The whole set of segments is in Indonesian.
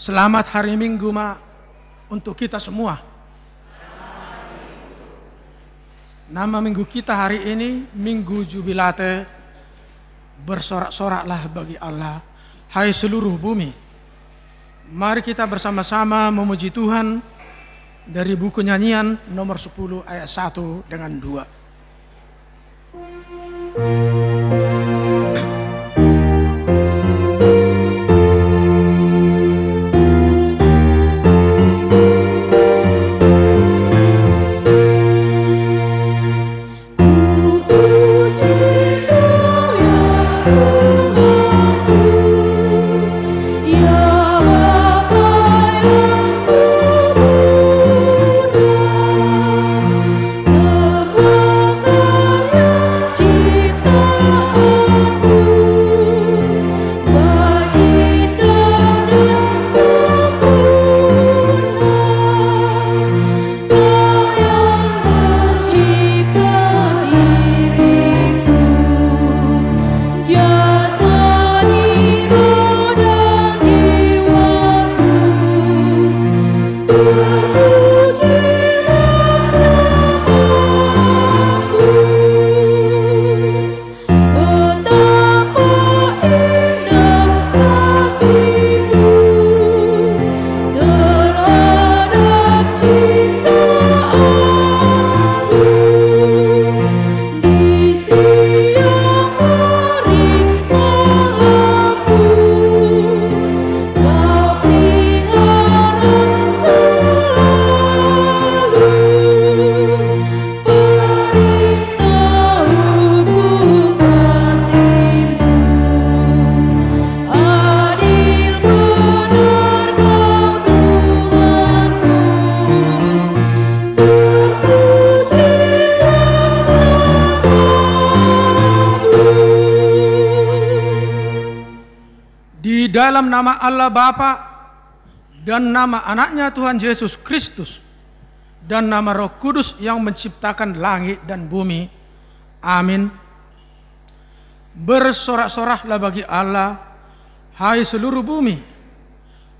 Selamat hari Minggu untuk kita semua. Nama minggu kita hari ini Minggu Jubilate. Bersorak-soraklah bagi Allah, hai seluruh bumi. Mari kita bersama-sama memuji Tuhan dari buku nyanyian nomor 10 ayat 1 dengan 2. Dalam nama Allah Bapa dan nama anaknya Tuhan Yesus Kristus dan nama Roh Kudus yang menciptakan langit dan bumi. Amin. Bersorak-soraklah bagi Allah, hai seluruh bumi.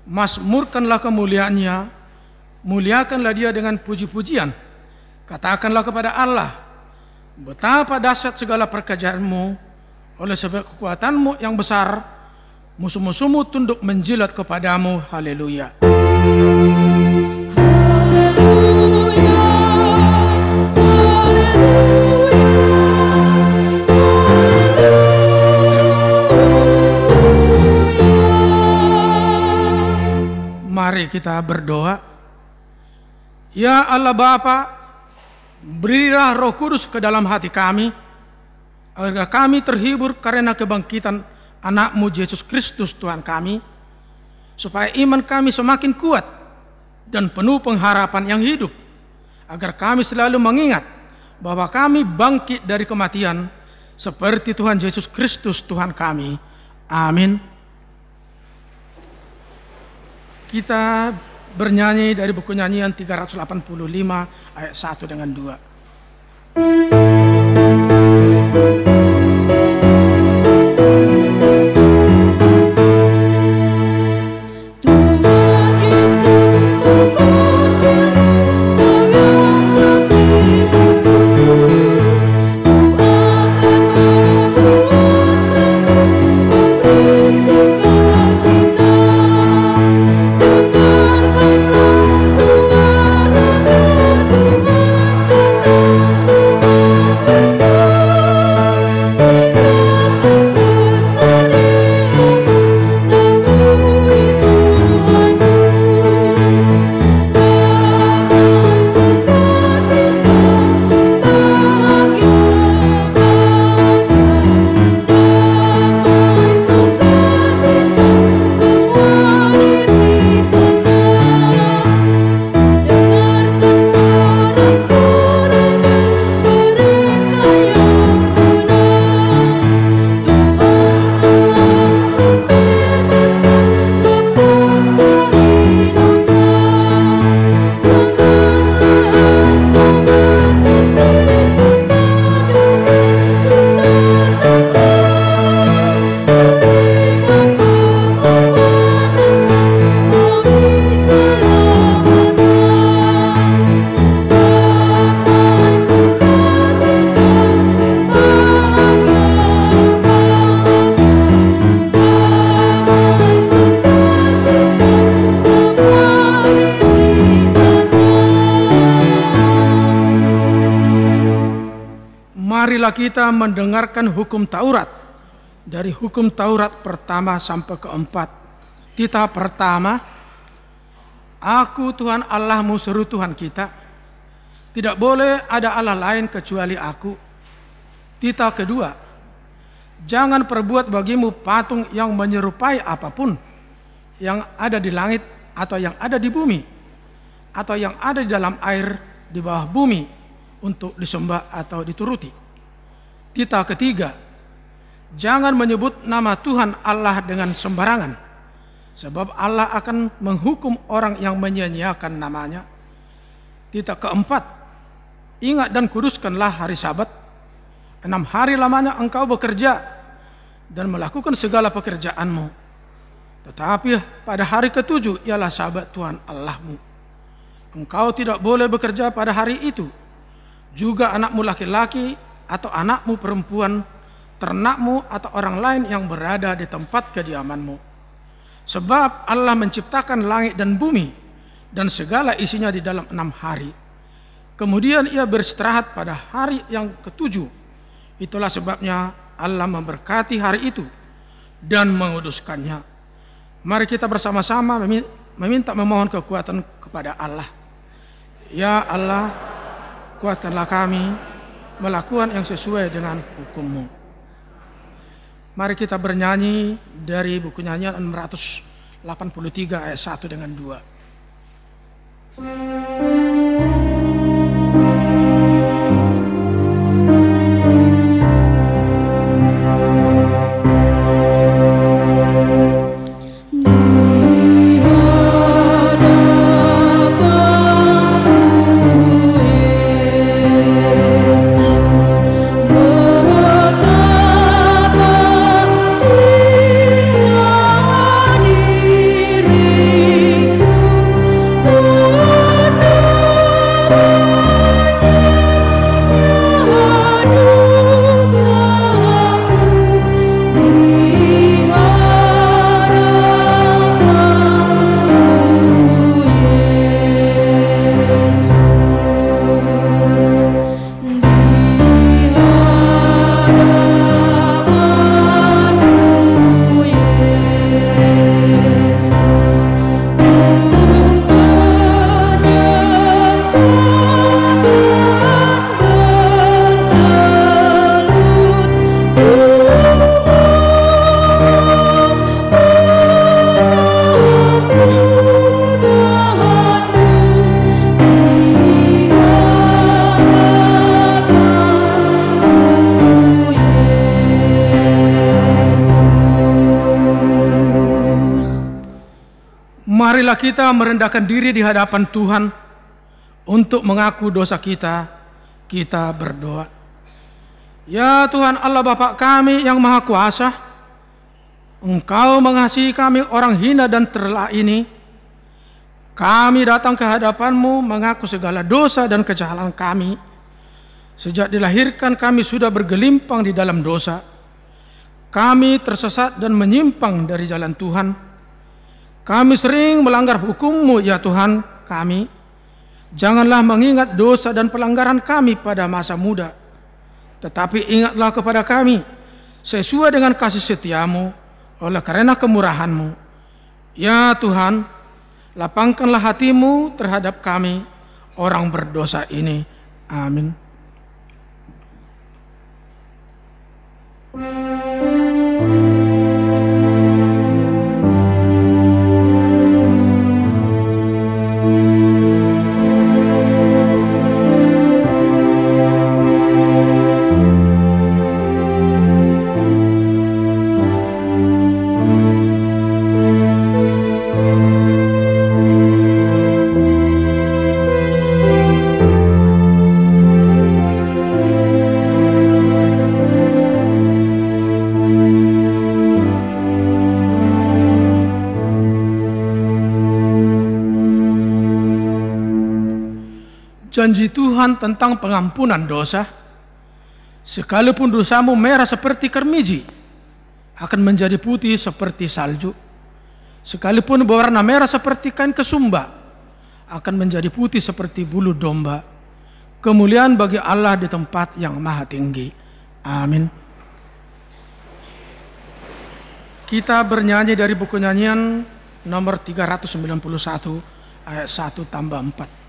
Mazmurkanlah kemuliaannya, muliakanlah Dia dengan puji-pujian. Katakanlah kepada Allah, betapa dahsyat segala pekerjaanmu, oleh sebab kekuatanmu yang besar, musuh-musuhmu tunduk menjilat kepadamu. Haleluya. Mari kita berdoa. Ya Allah Bapa, berilah Roh Kudus ke dalam hati kami, agar kami terhibur karena kebangkitan Anak-Mu Yesus Kristus Tuhan kami, supaya iman kami semakin kuat dan penuh pengharapan yang hidup, agar kami selalu mengingat bahwa kami bangkit dari kematian seperti Tuhan Yesus Kristus Tuhan kami. Amin. Kita bernyanyi dari buku nyanyian 385 ayat 1 dengan 2. Dengarkanlah suara Tuhan. marilah kita mendengarkan hukum Taurat. Dari hukum Taurat pertama sampai keempat. Titah pertama, Aku Tuhan Allahmu seru Tuhan kita. Tidak boleh ada Allah lain kecuali Aku. Titah kedua, jangan perbuat bagimu patung yang menyerupai apapun yang ada di langit atau yang ada di bumi atau yang ada di dalam air di bawah bumi untuk disembah atau dituruti. Titah ketiga, jangan menyebut nama Tuhan Allah dengan sembarangan, sebab Allah akan menghukum orang yang menyia-nyiakan namanya. Titah keempat, ingat dan kuduskanlah hari Sabat. 6 hari lamanya engkau bekerja dan melakukan segala pekerjaanmu. Tetapi pada hari ke-7 ialah Sabat Tuhan Allahmu. Engkau tidak boleh bekerja pada hari itu. Juga anakmu laki-laki atau anakmu perempuan, ternakmu atau orang lain yang berada di tempat kediamanmu. Sebab Allah menciptakan langit dan bumi dan segala isinya di dalam 6 hari. Kemudian ia beristirahat pada hari yang ke-7. Itulah sebabnya Allah memberkati hari itu dan menguduskannya. Mari kita bersama-sama meminta memohon kekuatan kepada Allah. Ya Allah, kuatkanlah kami melakukan yang sesuai dengan hukum-Mu. Mari kita bernyanyi dari buku nyanyian 683 ayat 1 dengan 2. Marilah kita merendahkan diri di hadapan Tuhan untuk mengaku dosa kita. Kita berdoa. Ya Tuhan Allah Bapa kami yang Maha Kuasa, Engkau mengasihi kami orang hina dan tercela ini. Kami datang ke hadapan-Mu mengaku segala dosa dan kejahatan kami. Sejak dilahirkan kami sudah bergelimpang di dalam dosa. Kami tersesat dan menyimpang dari jalan Tuhan. Kami sering melanggar hukum-Mu ya Tuhan kami. Janganlah mengingat dosa dan pelanggaran kami pada masa muda, tetapi ingatlah kepada kami sesuai dengan kasih setia-Mu oleh karena kemurahan-Mu. Ya Tuhan, lapangkanlah hati-Mu terhadap kami orang berdosa ini. Amin. Janji Tuhan tentang pengampunan dosa, sekalipun dosamu merah seperti kermiji, akan menjadi putih seperti salju. Sekalipun berwarna merah seperti kain kesumba, akan menjadi putih seperti bulu domba. Kemuliaan bagi Allah di tempat yang maha tinggi. Amin. Kita bernyanyi dari buku nyanyian nomor 391 ayat 1 tambah 4.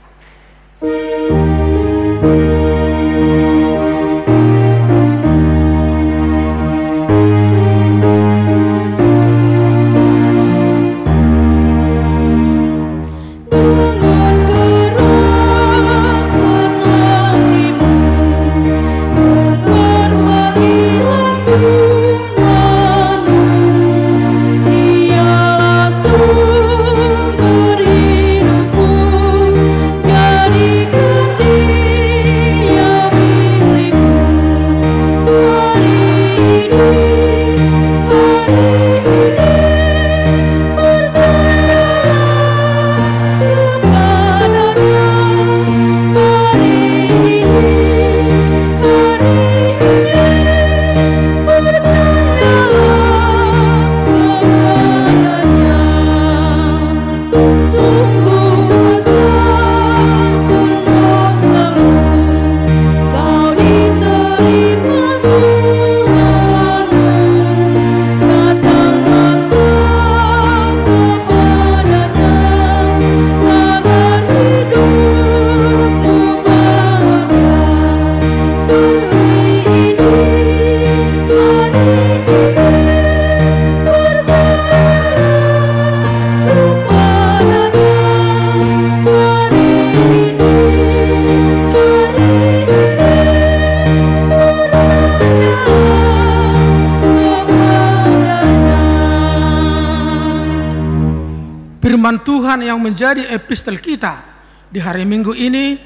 Firman Tuhan yang menjadi epistel kita di hari Minggu ini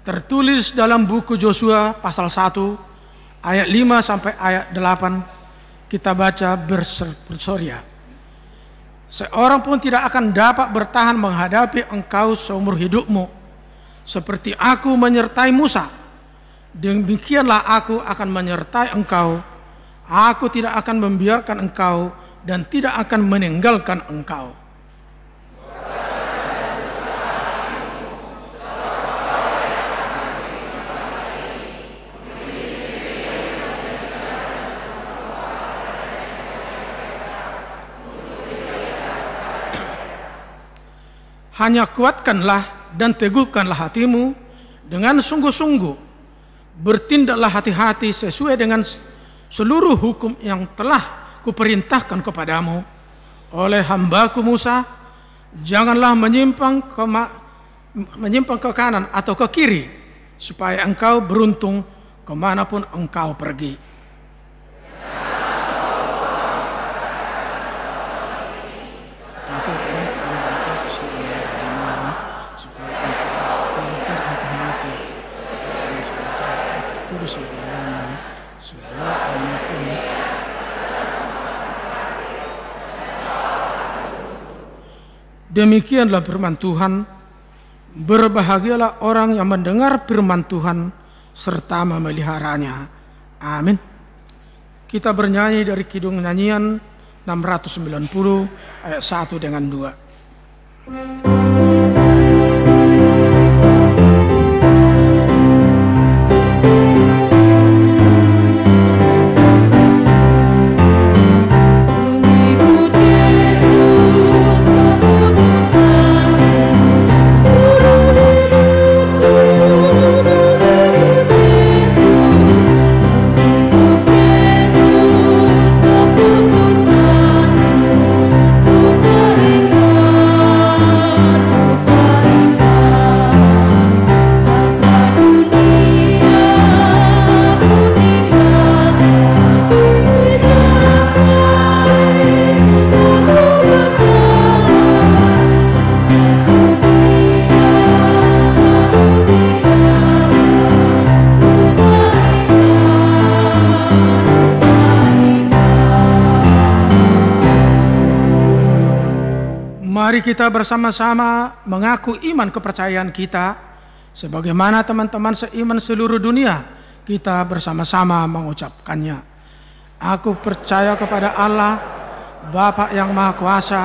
tertulis dalam buku Yosua pasal 1 ayat 5 sampai ayat 8. Kita baca bersoria. Seorang pun tidak akan dapat bertahan menghadapi engkau seumur hidupmu. Seperti aku menyertai Musa, demikianlah aku akan menyertai engkau. Aku tidak akan membiarkan engkau dan tidak akan meninggalkan engkau. Hanya kuatkanlah dan teguhkanlah hatimu dengan sungguh-sungguh. Bertindaklah hati-hati sesuai dengan seluruh hukum yang telah kuperintahkan kepadamu oleh hambaku Musa. Janganlah menyimpang ke kanan atau ke kiri, supaya engkau beruntung kemanapun engkau pergi. Demikianlah firman Tuhan. Berbahagialah orang yang mendengar firman Tuhan serta memeliharanya. Amin. Kita bernyanyi dari Kidung Nyanyian 690 ayat 1 dengan 2. Mari kita bersama-sama mengaku iman kepercayaan kita, sebagaimana teman-teman seiman seluruh dunia, kita bersama-sama mengucapkannya. Aku percaya kepada Allah, Bapa yang Maha Kuasa,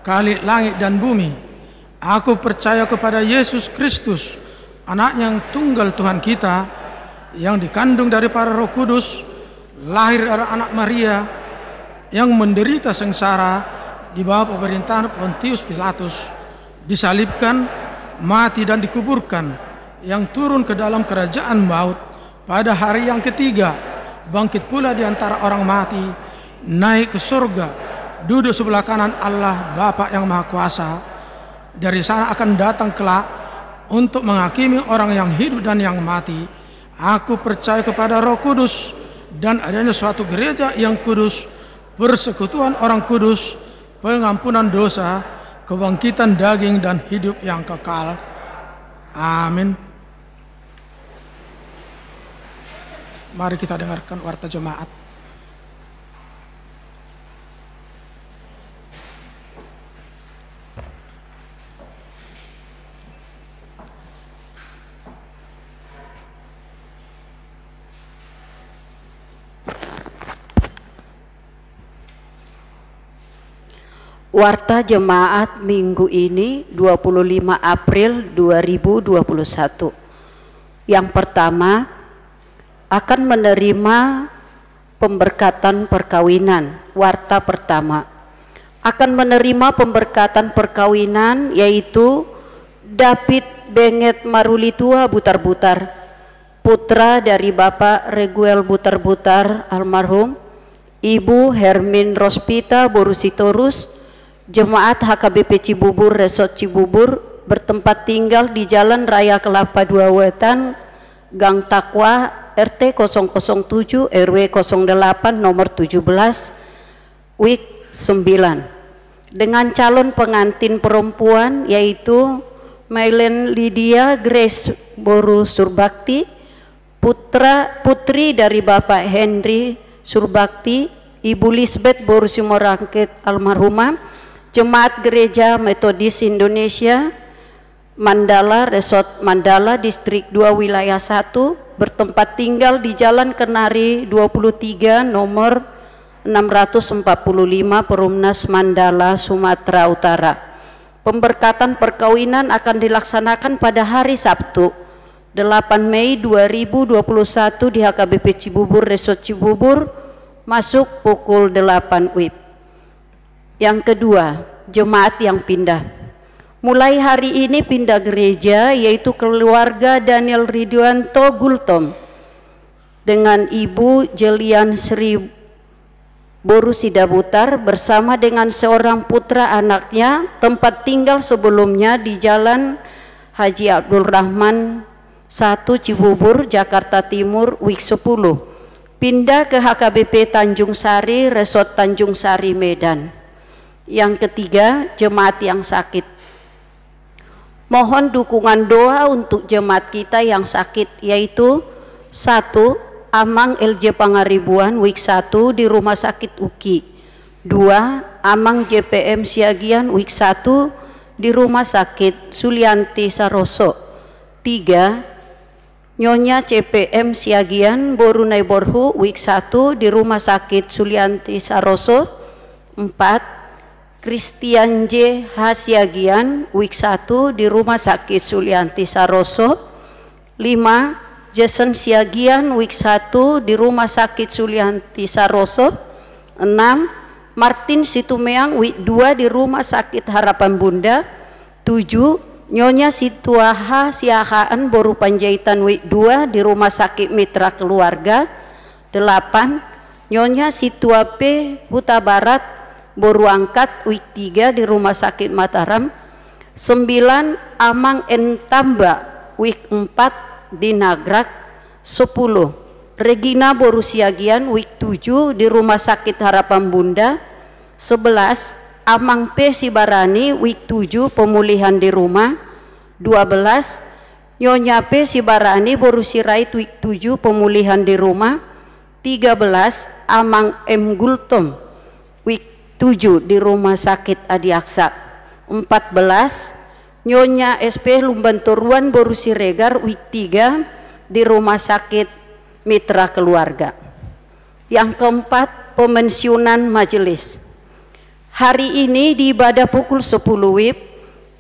Khalik langit dan bumi. Aku percaya kepada Yesus Kristus, Anak yang tunggal Tuhan kita, yang dikandung dari para Roh Kudus, lahir dari anak Maria, yang menderita sengsara di bawah pemerintahan Pontius Pilatus, disalibkan, mati dan dikuburkan, yang turun ke dalam kerajaan maut, pada hari yang ketiga bangkit pula di antara orang mati, naik ke surga, duduk sebelah kanan Allah Bapa yang Maha Kuasa. Dari sana akan datang kelak untuk menghakimi orang yang hidup dan yang mati. Aku percaya kepada Roh Kudus dan adanya suatu gereja yang kudus, persekutuan orang kudus, pengampunan dosa, kebangkitan daging dan hidup yang kekal. Amin. Mari kita dengarkan warta jemaat. Warta jemaat minggu ini 25 April 2021. Yang pertama, akan menerima pemberkatan perkawinan. Warta pertama, akan menerima pemberkatan perkawinan yaitu David Benget Marulitua Butar-Butar, putra dari Bapak Reguel Butar-Butar almarhum, Ibu Hermin Rospita Borusitorus, Jemaat HKBP Cibubur Resort Cibubur, bertempat tinggal di Jalan Raya Kelapa II Wetan, Gang Takwa, RT 007 RW 08 nomor 17 WIK 9, dengan calon pengantin perempuan yaitu Mailen Lydia Grace Boru Surbakti, putri dari Bapak Henry Surbakti, Ibu Lisbeth Boru Simorangkit almarhumah, Jemaat Gereja Metodis Indonesia Mandala Resort Mandala Distrik 2 Wilayah 1, bertempat tinggal di Jalan Kenari 23 nomor 645 Perumnas Mandala, Sumatera Utara. Pemberkatan perkawinan akan dilaksanakan pada hari Sabtu 8 Mei 2021 di HKBP Cibubur Resort Cibubur, masuk pukul 8 WIB. Yang kedua, jemaat yang pindah. Mulai hari ini pindah gereja yaitu keluarga Daniel Ridwanto Gultom dengan Ibu Jelian Sri Boru Sidabutar bersama dengan seorang putra anaknya, tempat tinggal sebelumnya di Jalan Haji Abdul Rahman 1 Cibubur, Jakarta Timur, WIK 10, pindah ke HKBP Tanjung Sari, Resort Tanjung Sari, Medan. Yang ketiga, jemaat yang sakit. Mohon dukungan doa untuk jemaat kita yang sakit, yaitu 1. Amang LJ Pangaribuan WIK 1 di Rumah Sakit UKI. 2. Amang JPM Siagian WIK 1 di Rumah Sakit Sulianti Saroso. 3. Nyonya CPM Siagian Borunai Borhu WIK 1 di Rumah Sakit Sulianti Saroso. 4. Christian J. Hasiagian WIK 1 di Rumah Sakit Sulianti Saroso. 5. Jason Siagian WIK 1 di Rumah Sakit Sulianti Saroso. 6. Martin Situmeang WIK 2 di Rumah Sakit Harapan Bunda. 7. Nyonya Situaha Siahaan Boru Panjaitan WIK 2 di Rumah Sakit Mitra Keluarga. 8. Nyonya Situa P. Huta Barat Boru Angkat WIK 3 di Rumah Sakit Mataram. 9. Amang Entamba WIK 4 di Nagrak. 10. Regina Boru Siagian WIK 7 di Rumah Sakit Harapan Bunda. 11. Amang P. Sibarani WIK 7 pemulihan di rumah. 12. Nyonya P. Sibarani Boru Sirait WIK 7 pemulihan di rumah. 13. Amang M. Gultom WIK 7 di Rumah Sakit Adiaksa. 14. Nyonya SP Lumbantoruan Boru Siregar WIK 3 di Rumah Sakit Mitra Keluarga. Yang keempat, pemensiunan majelis. Hari ini di ibadah pukul 10 WIB,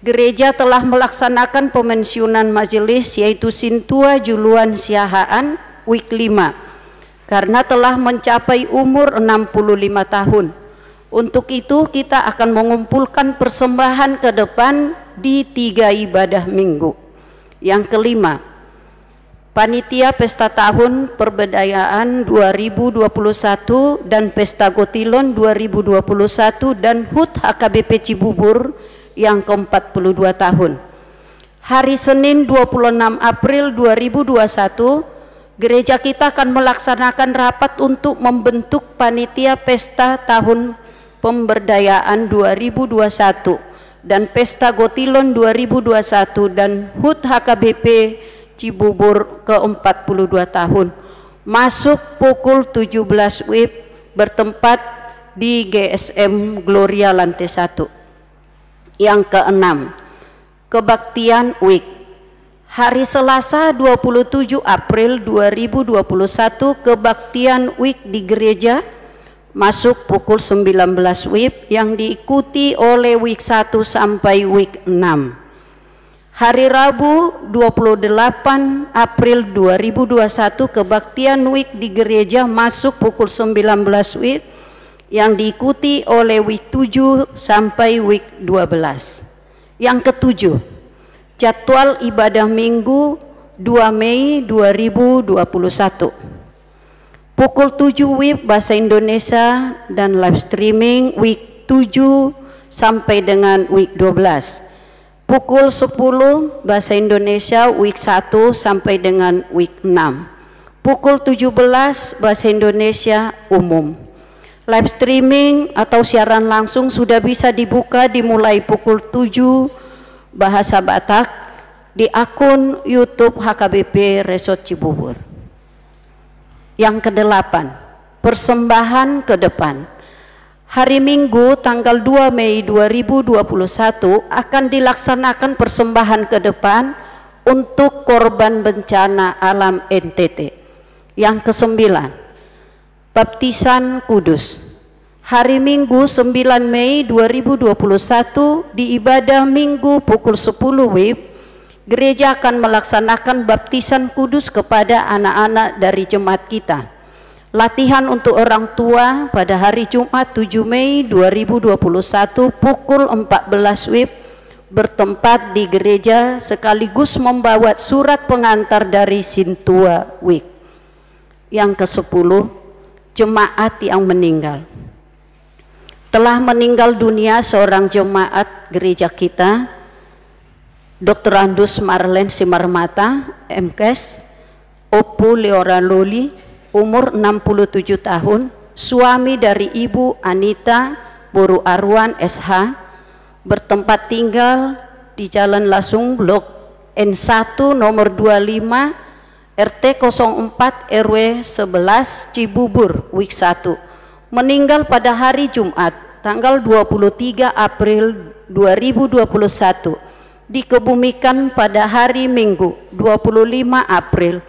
gereja telah melaksanakan pemensiunan majelis yaitu Sintua Juluan Siahaan week 5 karena telah mencapai umur 65 tahun. Untuk itu kita akan mengumpulkan persembahan ke depan di 3 ibadah minggu. Yang kelima, Panitia Pesta Tahun Pemberdayaan 2021 dan Pesta Gotilon 2021 dan HUT HKBP Cibubur yang ke-42 tahun. Hari Senin 26 April 2021, gereja kita akan melaksanakan rapat untuk membentuk Panitia Pesta Tahun Pemberdayaan 2021 dan Pesta Gotilon 2021 dan HUT HKBP Cibubur ke-42 tahun, masuk pukul 17 WIB, bertempat di GSM Gloria lantai 1. Yang keenam, Kebaktian Week. Hari Selasa 27 April 2021, Kebaktian Week di gereja, masuk pukul 19 WIB yang diikuti oleh week 1 sampai week 6. Hari Rabu 28 April 2021, Kebaktian Week di gereja masuk pukul 19 WIB yang diikuti oleh week 7 sampai week 12. Yang ketujuh, jadwal ibadah minggu 2 Mei 2021. Pukul 7 WIB bahasa Indonesia dan live streaming week 7 sampai dengan week 12. Pukul 10 bahasa Indonesia week 1 sampai dengan week 6. Pukul 17 bahasa Indonesia umum. Live streaming atau siaran langsung sudah bisa dibuka dimulai pukul 7 bahasa Batak di akun YouTube HKBP Resort Cibubur. Yang kedelapan, persembahan ke depan. Hari Minggu tanggal 2 Mei 2021 akan dilaksanakan persembahan ke depan untuk korban bencana alam NTT. Yang kesembilan, baptisan kudus. Hari Minggu 9 Mei 2021 di ibadah Minggu pukul 10 WIB, gereja akan melaksanakan baptisan kudus kepada anak-anak dari jemaat kita. Latihan untuk orang tua pada hari Jumat 7 Mei 2021 pukul 14 WIB bertempat di gereja sekaligus membawa surat pengantar dari Sintua WIB. Yang ke-10, jemaat yang meninggal. Telah meninggal dunia seorang jemaat gereja kita, Dr. Andus Marlen Simarmata, MKes, Opu Leora Loli, umur 67 tahun, suami dari Ibu Anita Boru Arwan SH, bertempat tinggal di Jalan Lasung Blok N1 nomor 25 RT 04 RW 11 Cibubur week 1, meninggal pada hari Jumat tanggal 23 April 2021, dikebumikan pada hari Minggu 25 April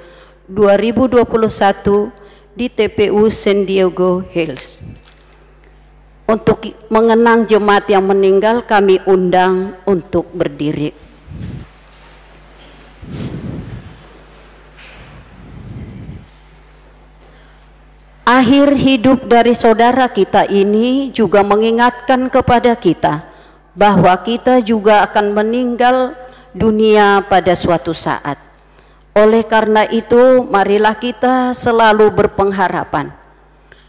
2021 di TPU San Diego Hills. Untuk mengenang jemaat yang meninggal, kami undang untuk berdiri. Akhir hidup dari saudara kita ini juga mengingatkan kepada kita bahwa kita juga akan meninggal dunia pada suatu saat. Oleh karena itu, marilah kita selalu berpengharapan.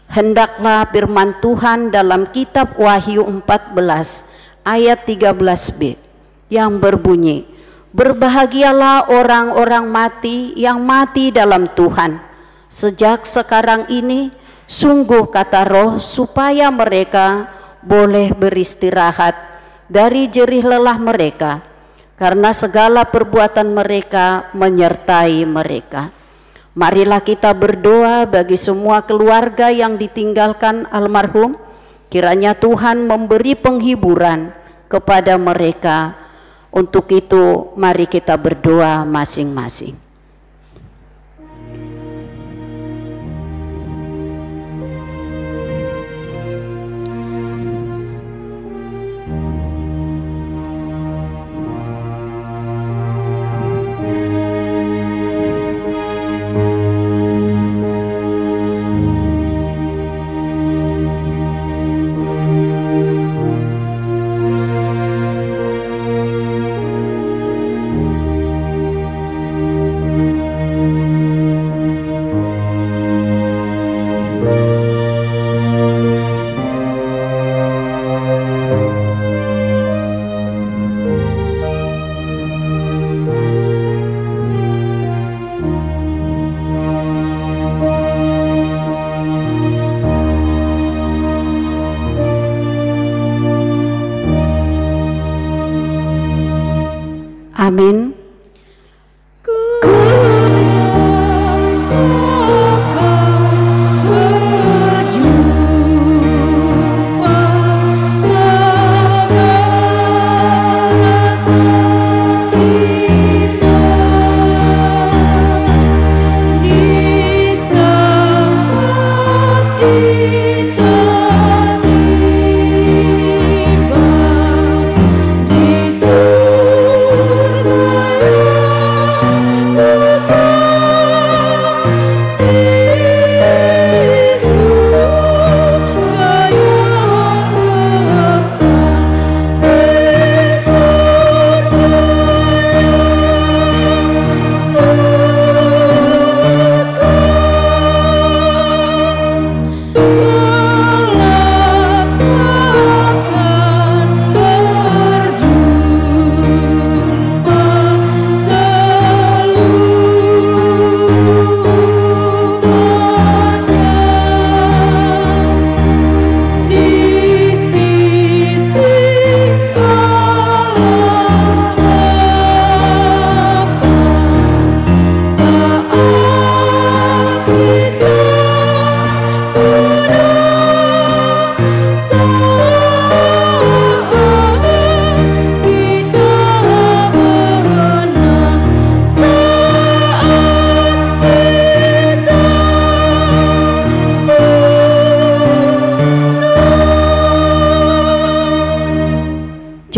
Hendaklah firman Tuhan dalam kitab Wahyu 14 ayat 13b yang berbunyi, berbahagialah orang-orang mati yang mati dalam Tuhan. Sejak sekarang ini, sungguh kata Roh, supaya mereka boleh beristirahat dari jerih lelah mereka, karena segala perbuatan mereka menyertai mereka. Marilah kita berdoa bagi semua keluarga yang ditinggalkan almarhum, kiranya Tuhan memberi penghiburan kepada mereka. Untuk itu mari kita berdoa masing-masing. Amin.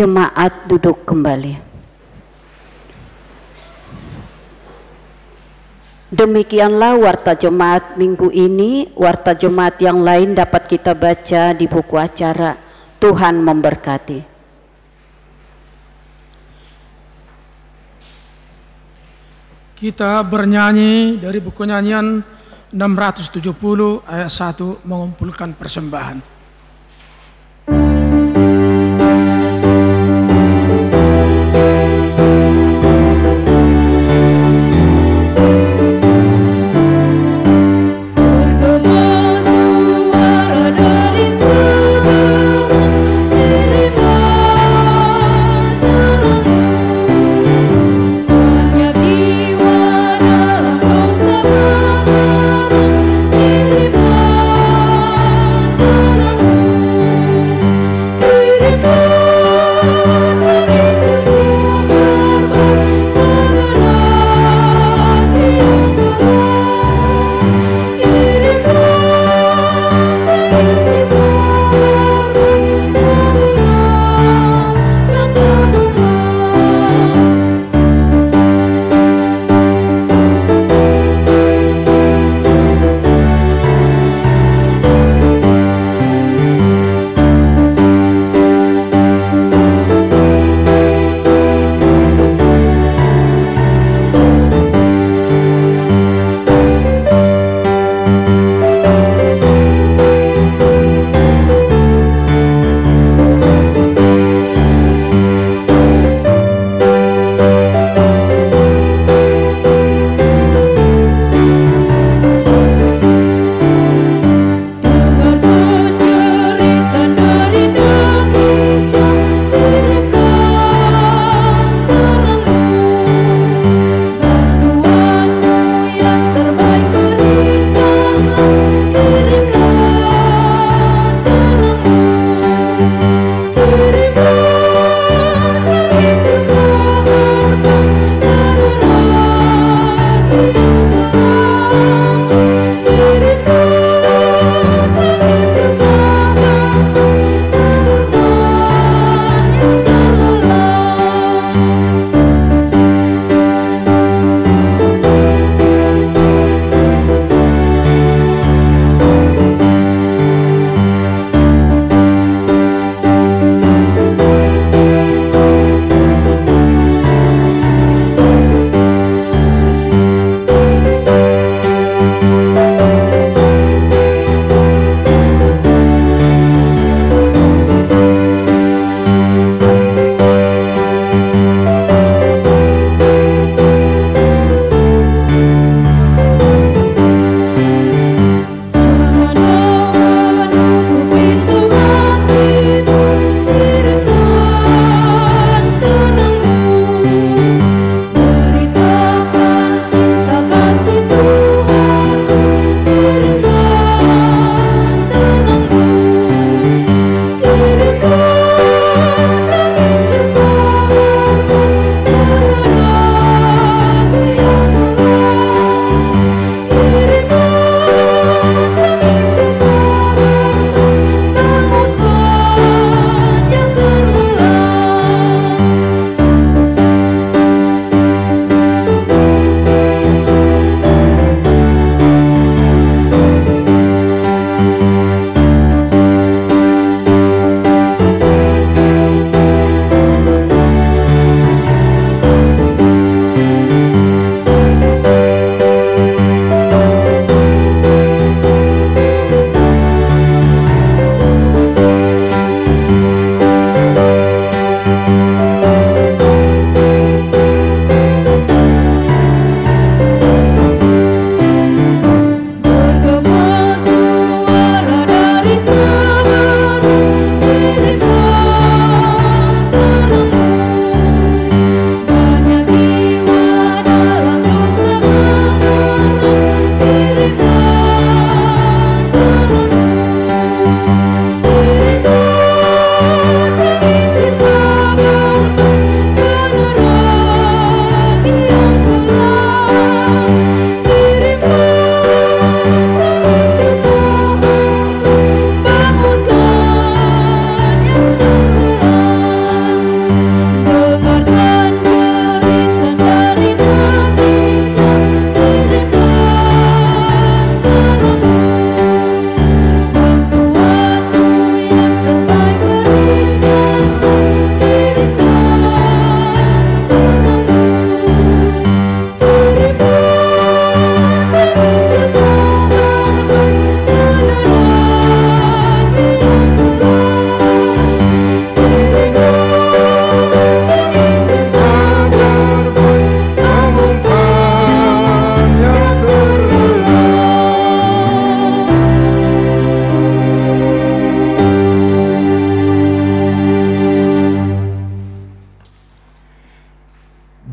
Jemaat duduk kembali. Demikianlah warta jemaat minggu ini. Warta jemaat yang lain dapat kita baca di buku acara. Tuhan memberkati. Kita bernyanyi dari buku nyanyian 670 ayat 1 mengumpulkan persembahan. Terima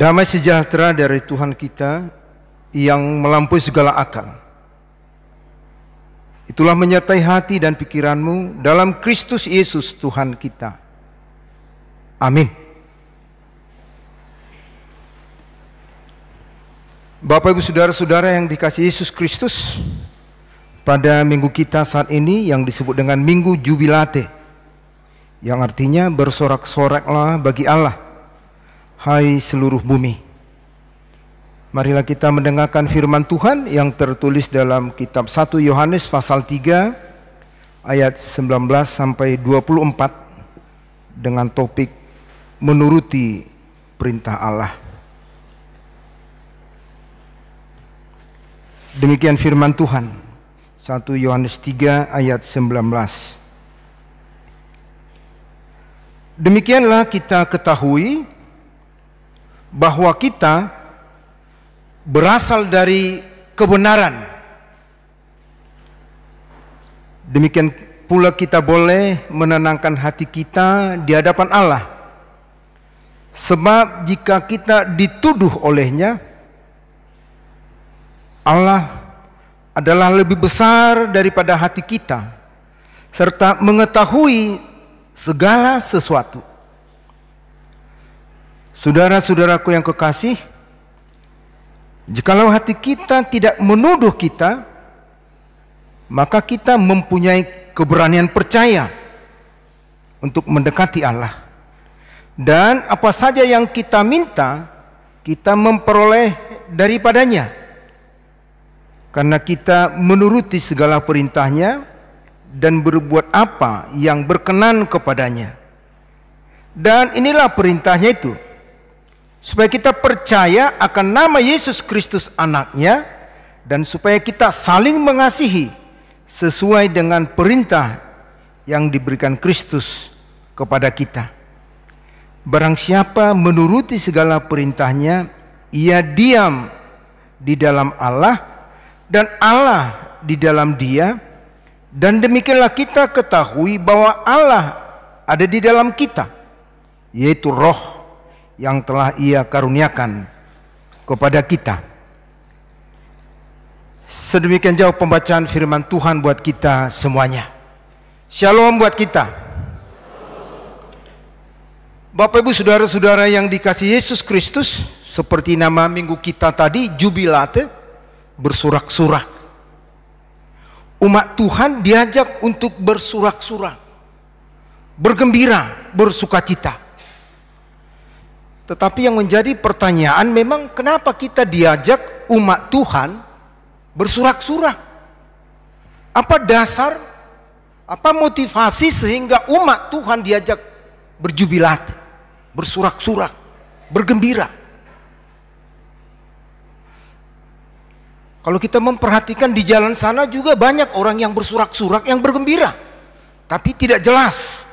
Damai sejahtera dari Tuhan kita yang melampaui segala akal, itulah menyertai hati dan pikiranmu dalam Kristus Yesus Tuhan kita. Amin. Bapak Ibu Saudara-saudara yang dikasihi Yesus Kristus, pada minggu kita saat ini yang disebut dengan Minggu Jubilate, yang artinya bersorak-soraklah bagi Allah, hai seluruh bumi. Marilah kita mendengarkan firman Tuhan yang tertulis dalam kitab 1 Yohanes pasal 3 ayat 19 sampai 24 dengan topik menuruti perintah Allah. Demikian firman Tuhan, 1 Yohanes 3 ayat 19. Demikianlah kita ketahui bahwa kita berasal dari kebenaran. Demikian pula kita boleh menenangkan hati kita di hadapan Allah. Sebab jika kita dituduh olehnya, Allah adalah lebih besar daripada hati kita, serta mengetahui segala sesuatu. Saudara-saudaraku yang kekasih, jikalau hati kita tidak menuduh kita, maka kita mempunyai keberanian percaya untuk mendekati Allah. Dan apa saja yang kita minta, kita memperoleh daripadanya, karena kita menuruti segala perintahnya dan berbuat apa yang berkenan kepadanya. Dan inilah perintahnya itu, supaya kita percaya akan nama Yesus Kristus anaknya, dan supaya kita saling mengasihi sesuai dengan perintah yang diberikan Kristus kepada kita. Barang siapa menuruti segala perintahnya, ia diam di dalam Allah dan Allah di dalam dia, dan demikianlah kita ketahui bahwa Allah ada di dalam kita, yaitu Roh yang telah Ia karuniakan kepada kita. Sedemikian jauh pembacaan firman Tuhan buat kita semuanya. Shalom buat kita. Bapak Ibu Saudara-saudara yang dikasihi Yesus Kristus, seperti nama minggu kita tadi, Jubilate, bersorak-sorak. Umat Tuhan diajak untuk bersorak-sorak, bergembira, bersukacita. Tetapi yang menjadi pertanyaan memang kenapa kita diajak umat Tuhan bersorak-sorak? Apa dasar, apa motivasi sehingga umat Tuhan diajak berjubilat, bersorak-sorak, bergembira? Kalau kita memperhatikan di jalan sana juga banyak orang yang bersorak-sorak, yang bergembira, tapi tidak jelas.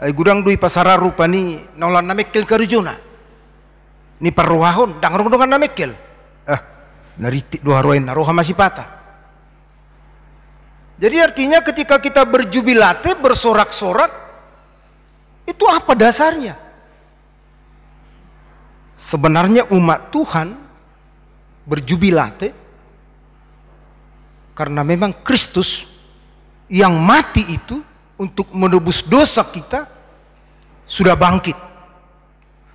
Gudang dui pasara rupa ni naulan namekel karujuna ni parrohahon dangar dongan namekel nariti dua roen naroha masih patah. Jadi artinya ketika kita berjubilate, bersorak-sorak, itu apa dasarnya? Sebenarnya umat Tuhan berjubilate karena memang Kristus yang mati itu untuk menebus dosa kita sudah bangkit.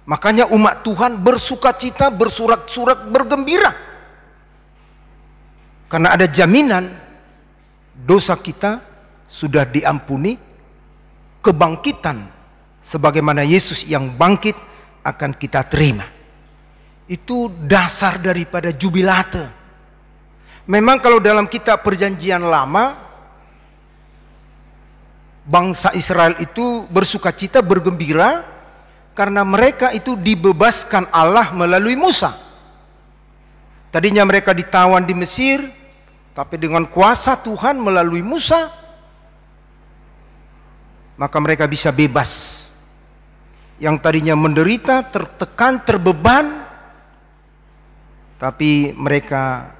Makanya umat Tuhan bersukacita, bersorak-sorak, bergembira, karena ada jaminan dosa kita sudah diampuni, kebangkitan sebagaimana Yesus yang bangkit akan kita terima. Itu dasar daripada jubilate. Memang kalau dalam kitab Perjanjian Lama, bangsa Israel itu bersukacita, bergembira karena mereka itu dibebaskan Allah melalui Musa. Tadinya mereka ditawan di Mesir, tapi dengan kuasa Tuhan melalui Musa, maka mereka bisa bebas. Yang tadinya menderita, tertekan, terbeban, tapi mereka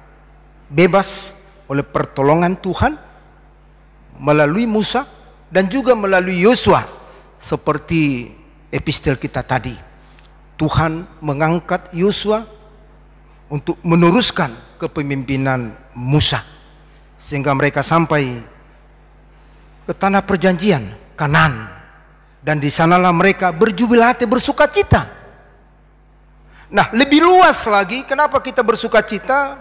bebas oleh pertolongan Tuhan melalui Musa dan juga melalui Yosua, seperti epistel kita tadi. Tuhan mengangkat Yosua untuk meneruskan kepemimpinan Musa, sehingga mereka sampai ke tanah perjanjian Kanaan, dan di sanalah mereka berjubilate, bersukacita. Nah, lebih luas lagi, kenapa kita bersukacita,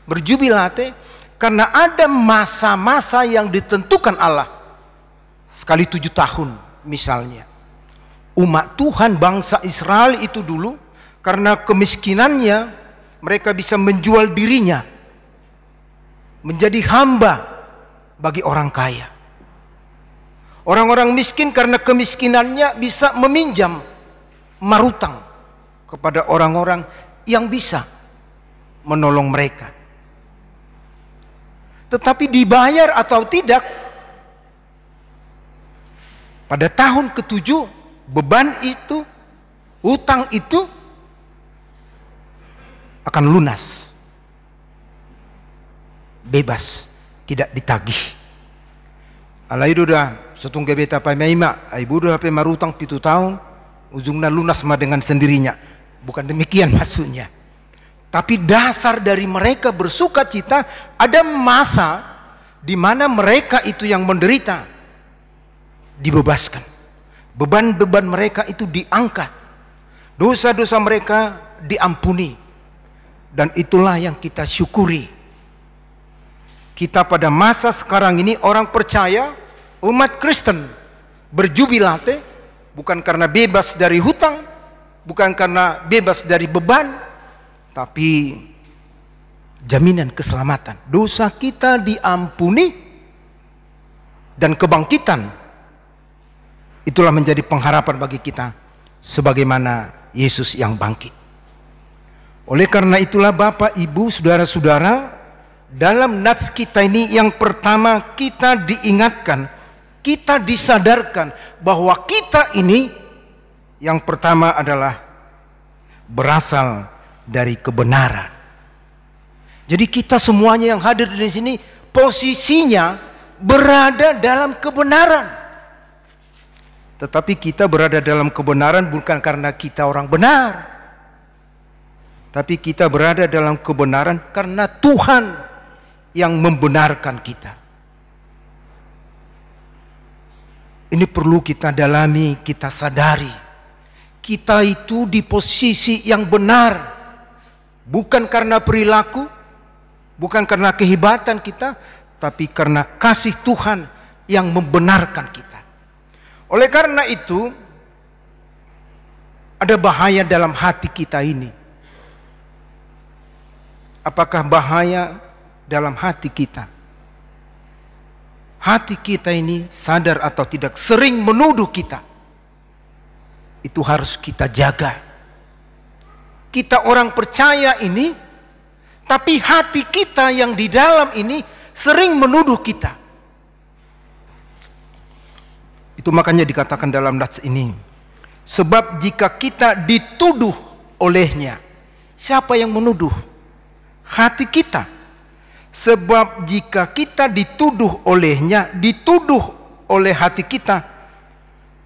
berjubilate? Karena ada masa-masa yang ditentukan Allah, sekali 7 tahun misalnya. Umat Tuhan bangsa Israel itu dulu, karena kemiskinannya, mereka bisa menjual dirinya menjadi hamba bagi orang kaya. Orang-orang miskin karena kemiskinannya bisa meminjam, marutang kepada orang-orang yang bisa menolong mereka. Tetapi dibayar atau tidak, pada tahun ke-7 beban itu, hutang itu akan lunas, bebas, tidak ditagih. Alaido dah setunggu beta pemaima, ibu dah marutang 7 tahun, ujungnya lunas mah dengan sendirinya. Bukan demikian maksudnya. Tapi dasar dari mereka bersukacita, ada masa di mana mereka itu yang menderita dibebaskan. Beban-beban mereka itu diangkat, dosa-dosa mereka diampuni, dan itulah yang kita syukuri. Kita pada masa sekarang ini, orang percaya, umat Kristen berjubilate bukan karena bebas dari hutang, bukan karena bebas dari beban, tapi jaminan keselamatan. Dosa kita diampuni dan kebangkitan, itulah menjadi pengharapan bagi kita, sebagaimana Yesus yang bangkit. Oleh karena itulah Bapak, Ibu, Saudara-saudara, dalam nats kita ini yang pertama kita diingatkan, kita disadarkan bahwa kita ini yang pertama adalah berasal dari kebenaran. Jadi kita semuanya yang hadir di sini posisinya berada dalam kebenaran. Tetapi kita berada dalam kebenaran bukan karena kita orang benar, tapi kita berada dalam kebenaran karena Tuhan yang membenarkan kita. Ini perlu kita dalami, kita sadari. Kita itu di posisi yang benar, bukan karena perilaku, bukan karena kehebatan kita, tapi karena kasih Tuhan yang membenarkan kita. Oleh karena itu, ada bahaya dalam hati kita ini. Apakah bahaya dalam hati kita? Hati kita ini, sadar atau tidak, sering menuduh kita. Itu harus kita jaga. Kita orang percaya ini, tapi hati kita yang di dalam ini sering menuduh kita. Itu makanya dikatakan dalam nats ini, sebab jika kita dituduh olehnya, siapa yang menuduh? Hati kita. Sebab jika kita dituduh olehnya, dituduh oleh hati kita,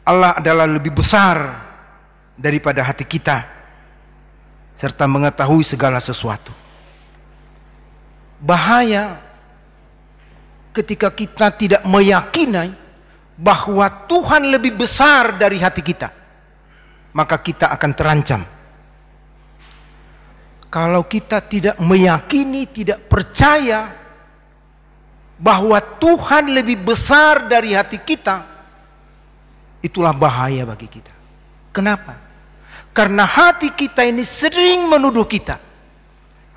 Allah adalah lebih besar daripada hati kita, serta mengetahui segala sesuatu. Bahaya ketika kita tidak meyakini bahwa Tuhan lebih besar dari hati kita, maka kita akan terancam. Kalau kita tidak meyakini, tidak percaya bahwa Tuhan lebih besar dari hati kita, itulah bahaya bagi kita. Kenapa? Karena hati kita ini sering menuduh kita.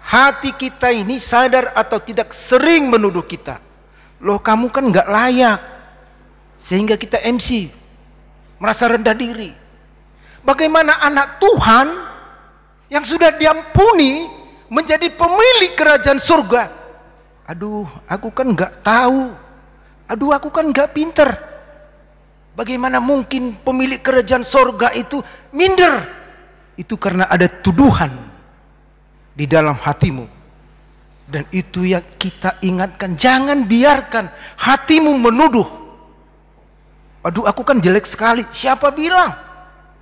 Hati kita ini sadar atau tidak sering menuduh kita. Loh, kamu kan nggak layak. Sehingga kita MC, merasa rendah diri. Bagaimana anak Tuhan yang sudah diampuni menjadi pemilik kerajaan surga? Aduh, aku kan nggak tahu. Aduh, aku kan nggak pinter. Bagaimana mungkin pemilik kerajaan surga itu minder? Itu karena ada tuduhan di dalam hatimu. Dan itu yang kita ingatkan, jangan biarkan hatimu menuduh. Aduh, aku kan jelek sekali. Siapa bilang?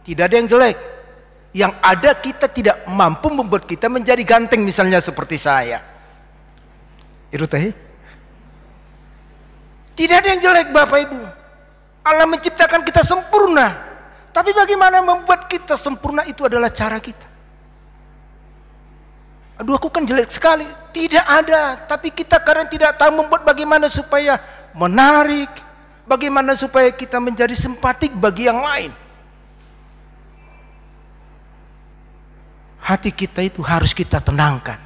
Tidak ada yang jelek. Yang ada kita tidak mampu membuat kita menjadi ganteng, misalnya seperti saya. Itu teh. Tidak ada yang jelek Bapak Ibu. Allah menciptakan kita sempurna. Tapi bagaimana membuat kita sempurna itu adalah cara kita. Aduh, aku kan jelek sekali. Tidak ada. Tapi kita karena tidak tahu membuat bagaimana supaya menarik, bagaimana supaya kita menjadi simpatik bagi yang lain. Hati kita itu harus kita tenangkan.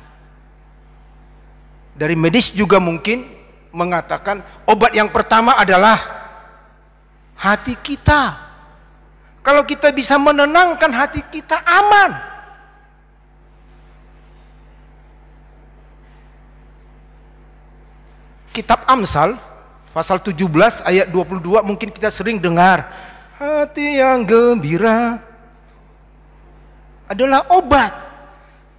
Dari medis juga mungkin mengatakan obat yang pertama adalah hati kita. Kalau kita bisa menenangkan hati kita, aman. Kitab Amsal pasal 17 ayat 22 mungkin kita sering dengar. Hati yang gembira adalah obat.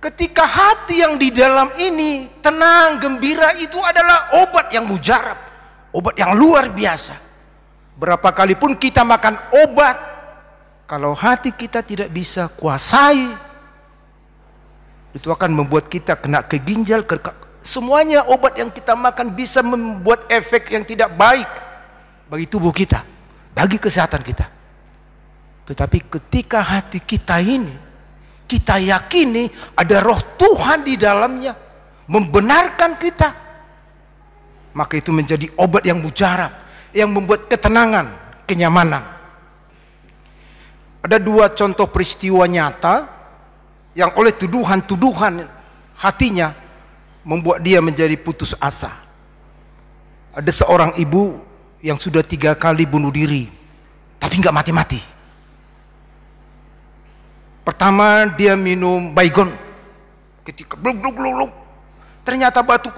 Ketika hati yang di dalam ini tenang, gembira, itu adalah obat yang mujarab, obat yang luar biasa. Berapa kali pun kita makan obat, kalau hati kita tidak bisa kuasai, itu akan membuat kita kena ke ginjal, semuanya obat yang kita makan bisa membuat efek yang tidak baik bagi tubuh kita, bagi kesehatan kita. Tetapi ketika hati kita ini kita yakini ada roh Tuhan di dalamnya membenarkan kita, maka itu menjadi obat yang mujarab, yang membuat ketenangan, kenyamanan. Ada dua contoh peristiwa nyata yang oleh tuduhan-tuduhan hatinya membuat dia menjadi putus asa. Ada seorang ibu yang sudah 3 kali bunuh diri tapi nggak mati-mati. Pertama dia minum baygon, ketika bluk, ternyata batuk.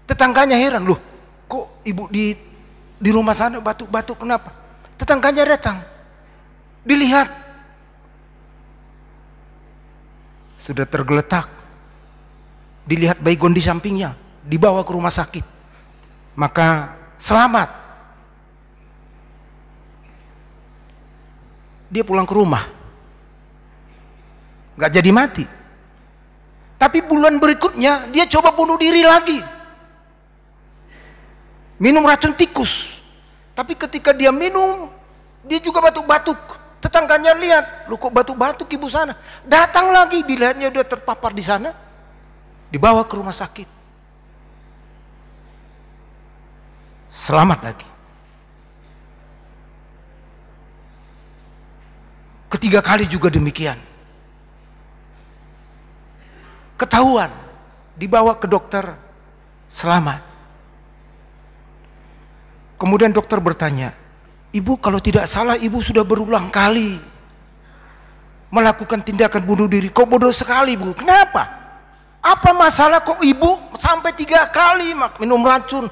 Tetangganya heran, loh kok ibu di rumah sana batuk-batuk, kenapa? Tetangganya datang, dilihat sudah tergeletak, dilihat baygon di sampingnya, dibawa ke rumah sakit, maka selamat. Dia pulang ke rumah, nggak jadi mati. Tapi bulan berikutnya dia coba bunuh diri lagi, minum racun tikus. Tapi ketika dia minum, dia juga batuk-batuk. Tetangganya lihat, lu kok batuk-batuk ibu sana. Datang lagi, dilihatnya udah terpapar di sana, dibawa ke rumah sakit, selamat lagi. Ketiga kali juga demikian. Ketahuan, dibawa ke dokter, selamat. Kemudian dokter bertanya, ibu kalau tidak salah ibu sudah berulang kali melakukan tindakan bunuh diri, kok bodoh sekali bu, kenapa? Apa masalah kok ibu sampai 3 kali minum racun?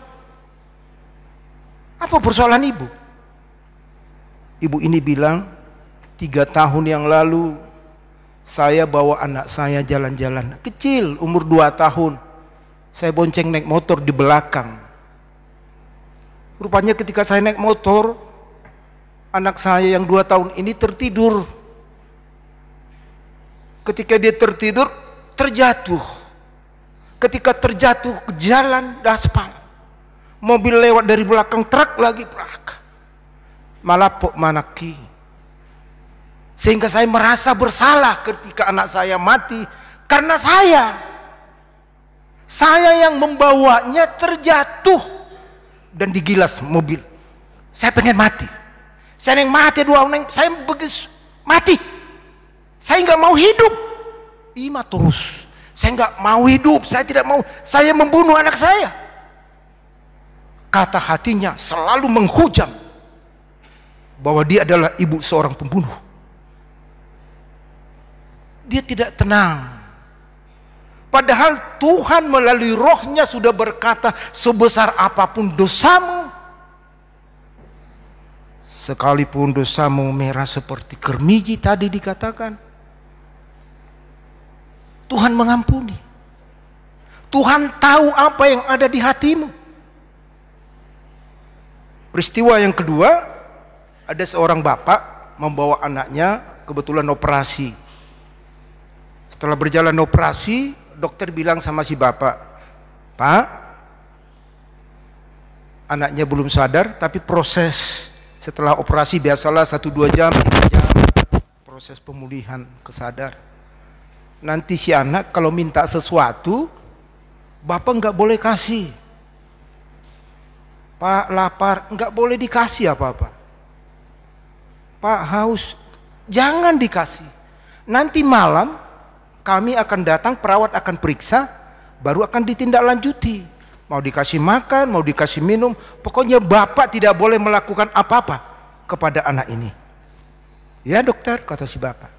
Apa persoalan ibu? Ibu ini bilang, 3 tahun yang lalu saya bawa anak saya jalan-jalan, kecil, umur 2 tahun. Saya bonceng naik motor di belakang. Rupanya ketika saya naik motor, anak saya yang 2 tahun ini tertidur. Ketika dia tertidur, terjatuh. Ketika terjatuh ke jalan aspal, mobil lewat dari belakang, truk lagi, malapok manaki. Sehingga saya merasa bersalah ketika anak saya mati, karena saya yang membawanya terjatuh dan digilas mobil. Saya pengen mati, saya yang mati, saya begitu mati, saya nggak mau hidup. Ima terus, saya nggak mau hidup, saya tidak mau, saya membunuh anak saya. Kata hatinya selalu menghujam bahwa dia adalah ibu seorang pembunuh. Dia tidak tenang. Padahal Tuhan melalui rohnya sudah berkata, sebesar apapun dosamu, sekalipun dosamu merah seperti kermiji tadi dikatakan, Tuhan mengampuni. Tuhan tahu apa yang ada di hatimu. Peristiwa yang kedua, ada seorang bapak membawa anaknya kebetulan operasi. Setelah berjalan operasi, dokter bilang sama si bapak, Pak, anaknya belum sadar, tapi proses setelah operasi biasalah 1-2 jam, 3 jam, proses pemulihan kesadar. Nanti si anak kalau minta sesuatu, bapak nggak boleh kasih. Pak lapar, nggak boleh dikasih apa-apa. Pak haus, jangan dikasih. Nanti malam kami akan datang, perawat akan periksa, baru akan ditindaklanjuti. Mau dikasih makan, mau dikasih minum, pokoknya bapak tidak boleh melakukan apa-apa kepada anak ini. Ya dokter, kata si bapak.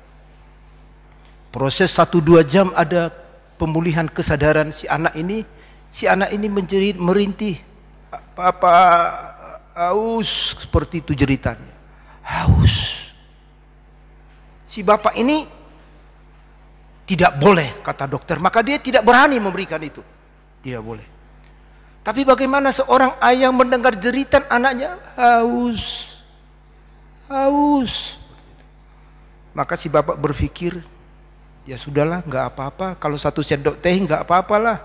Proses 1-2 jam ada pemulihan kesadaran si anak ini. Si anak ini menjerit, merintih. Papa haus, seperti itu jeritannya. Haus. Si bapak ini tidak boleh, kata dokter, maka dia tidak berani memberikan itu. Tidak boleh. Tapi bagaimana seorang ayah mendengar jeritan anaknya haus, haus. Maka si bapak berpikir, ya sudahlah, nggak apa-apa. Kalau 1 sendok teh nggak apa-apalah.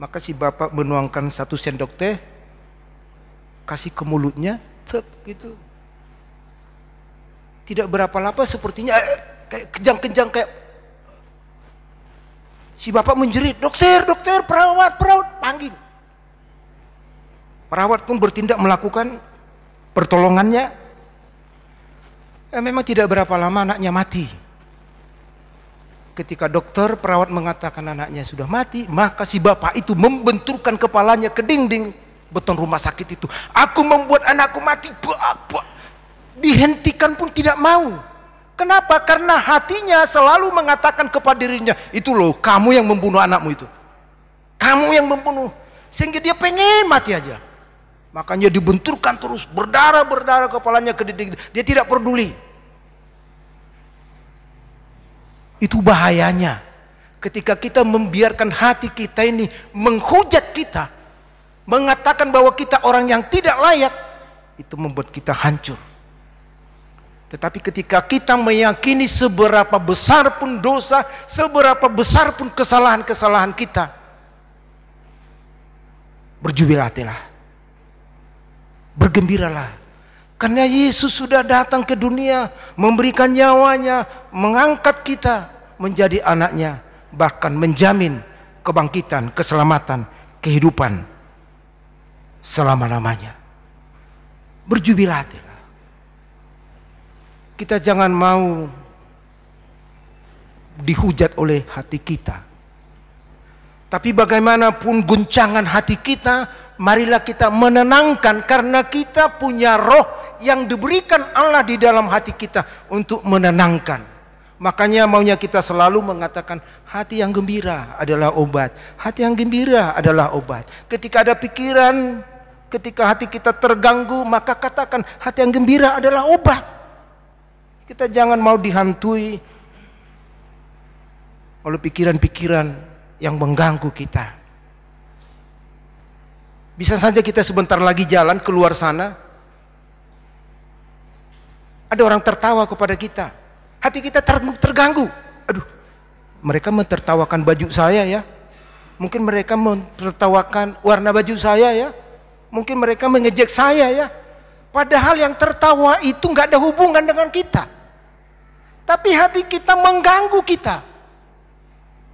Maka si bapak menuangkan 1 sendok teh, kasih ke mulutnya, tep, gitu. Tidak berapa lama sepertinya kayak kejang-kejang kayak. Si bapak menjerit, dokter, dokter, perawat, panggil. Perawat pun bertindak melakukan pertolongannya. Memang tidak berapa lama anaknya mati. Ketika dokter, perawat mengatakan anaknya sudah mati, maka si bapak itu membenturkan kepalanya ke dinding beton rumah sakit itu. Aku membuat anakku mati, dihentikan pun tidak mau. Kenapa? Karena hatinya selalu mengatakan kepada dirinya, itu loh, kamu yang membunuh anakmu itu. Kamu yang membunuh. Sehingga dia pengen mati aja. Makanya dibenturkan terus, berdarah-berdarah kepalanya ke dinding. Dia tidak peduli. Itu bahayanya. Ketika kita membiarkan hati kita ini menghujat kita, mengatakan bahwa kita orang yang tidak layak, itu membuat kita hancur. Tetapi ketika kita meyakini seberapa besar pun dosa, seberapa besar pun kesalahan-kesalahan kita, berjubilatilah, bergembiralah. Karena Yesus sudah datang ke dunia, memberikan nyawanya, mengangkat kita menjadi anaknya, bahkan menjamin kebangkitan, keselamatan, kehidupan selama-lamanya. Berjubilatilah. Kita jangan mau dihujat oleh hati kita. Tapi bagaimanapun guncangan hati kita, marilah kita menenangkan, karena kita punya roh yang diberikan Allah di dalam hati kita untuk menenangkan. Makanya maunya kita selalu mengatakan hati yang gembira adalah obat. Hati yang gembira adalah obat. Ketika ada pikiran, ketika hati kita terganggu, maka katakan hati yang gembira adalah obat. Kita jangan mau dihantui oleh pikiran-pikiran yang mengganggu kita. Bisa saja kita sebentar lagi jalan keluar sana, ada orang tertawa kepada kita, hati kita terganggu. Aduh, mereka mentertawakan baju saya ya, mungkin mereka mentertawakan warna baju saya ya, mungkin mereka mengejek saya ya. Padahal yang tertawa itu nggak ada hubungan dengan kita. Tapi hati kita mengganggu kita.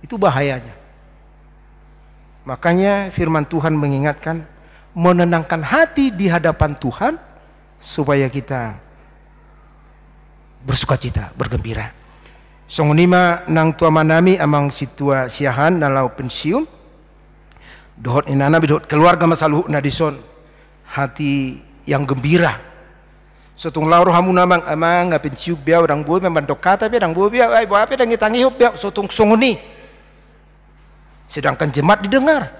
Itu bahayanya. Makanya firman Tuhan mengingatkan, menenangkan hati di hadapan Tuhan supaya kita bersukacita, bergembira. Songonima nang tua manami amang situa siahan nalau pensiun. Dohot inana bidot keluarga masaluh nadison. Hati yang gembira. Sotung lauro hamu namang amang ngapin siup biau dang buah memang dokata biau dang buah biau ai buah apa dang ngitangi hop biau sotung songoni. Sedangkan jemaat didengar.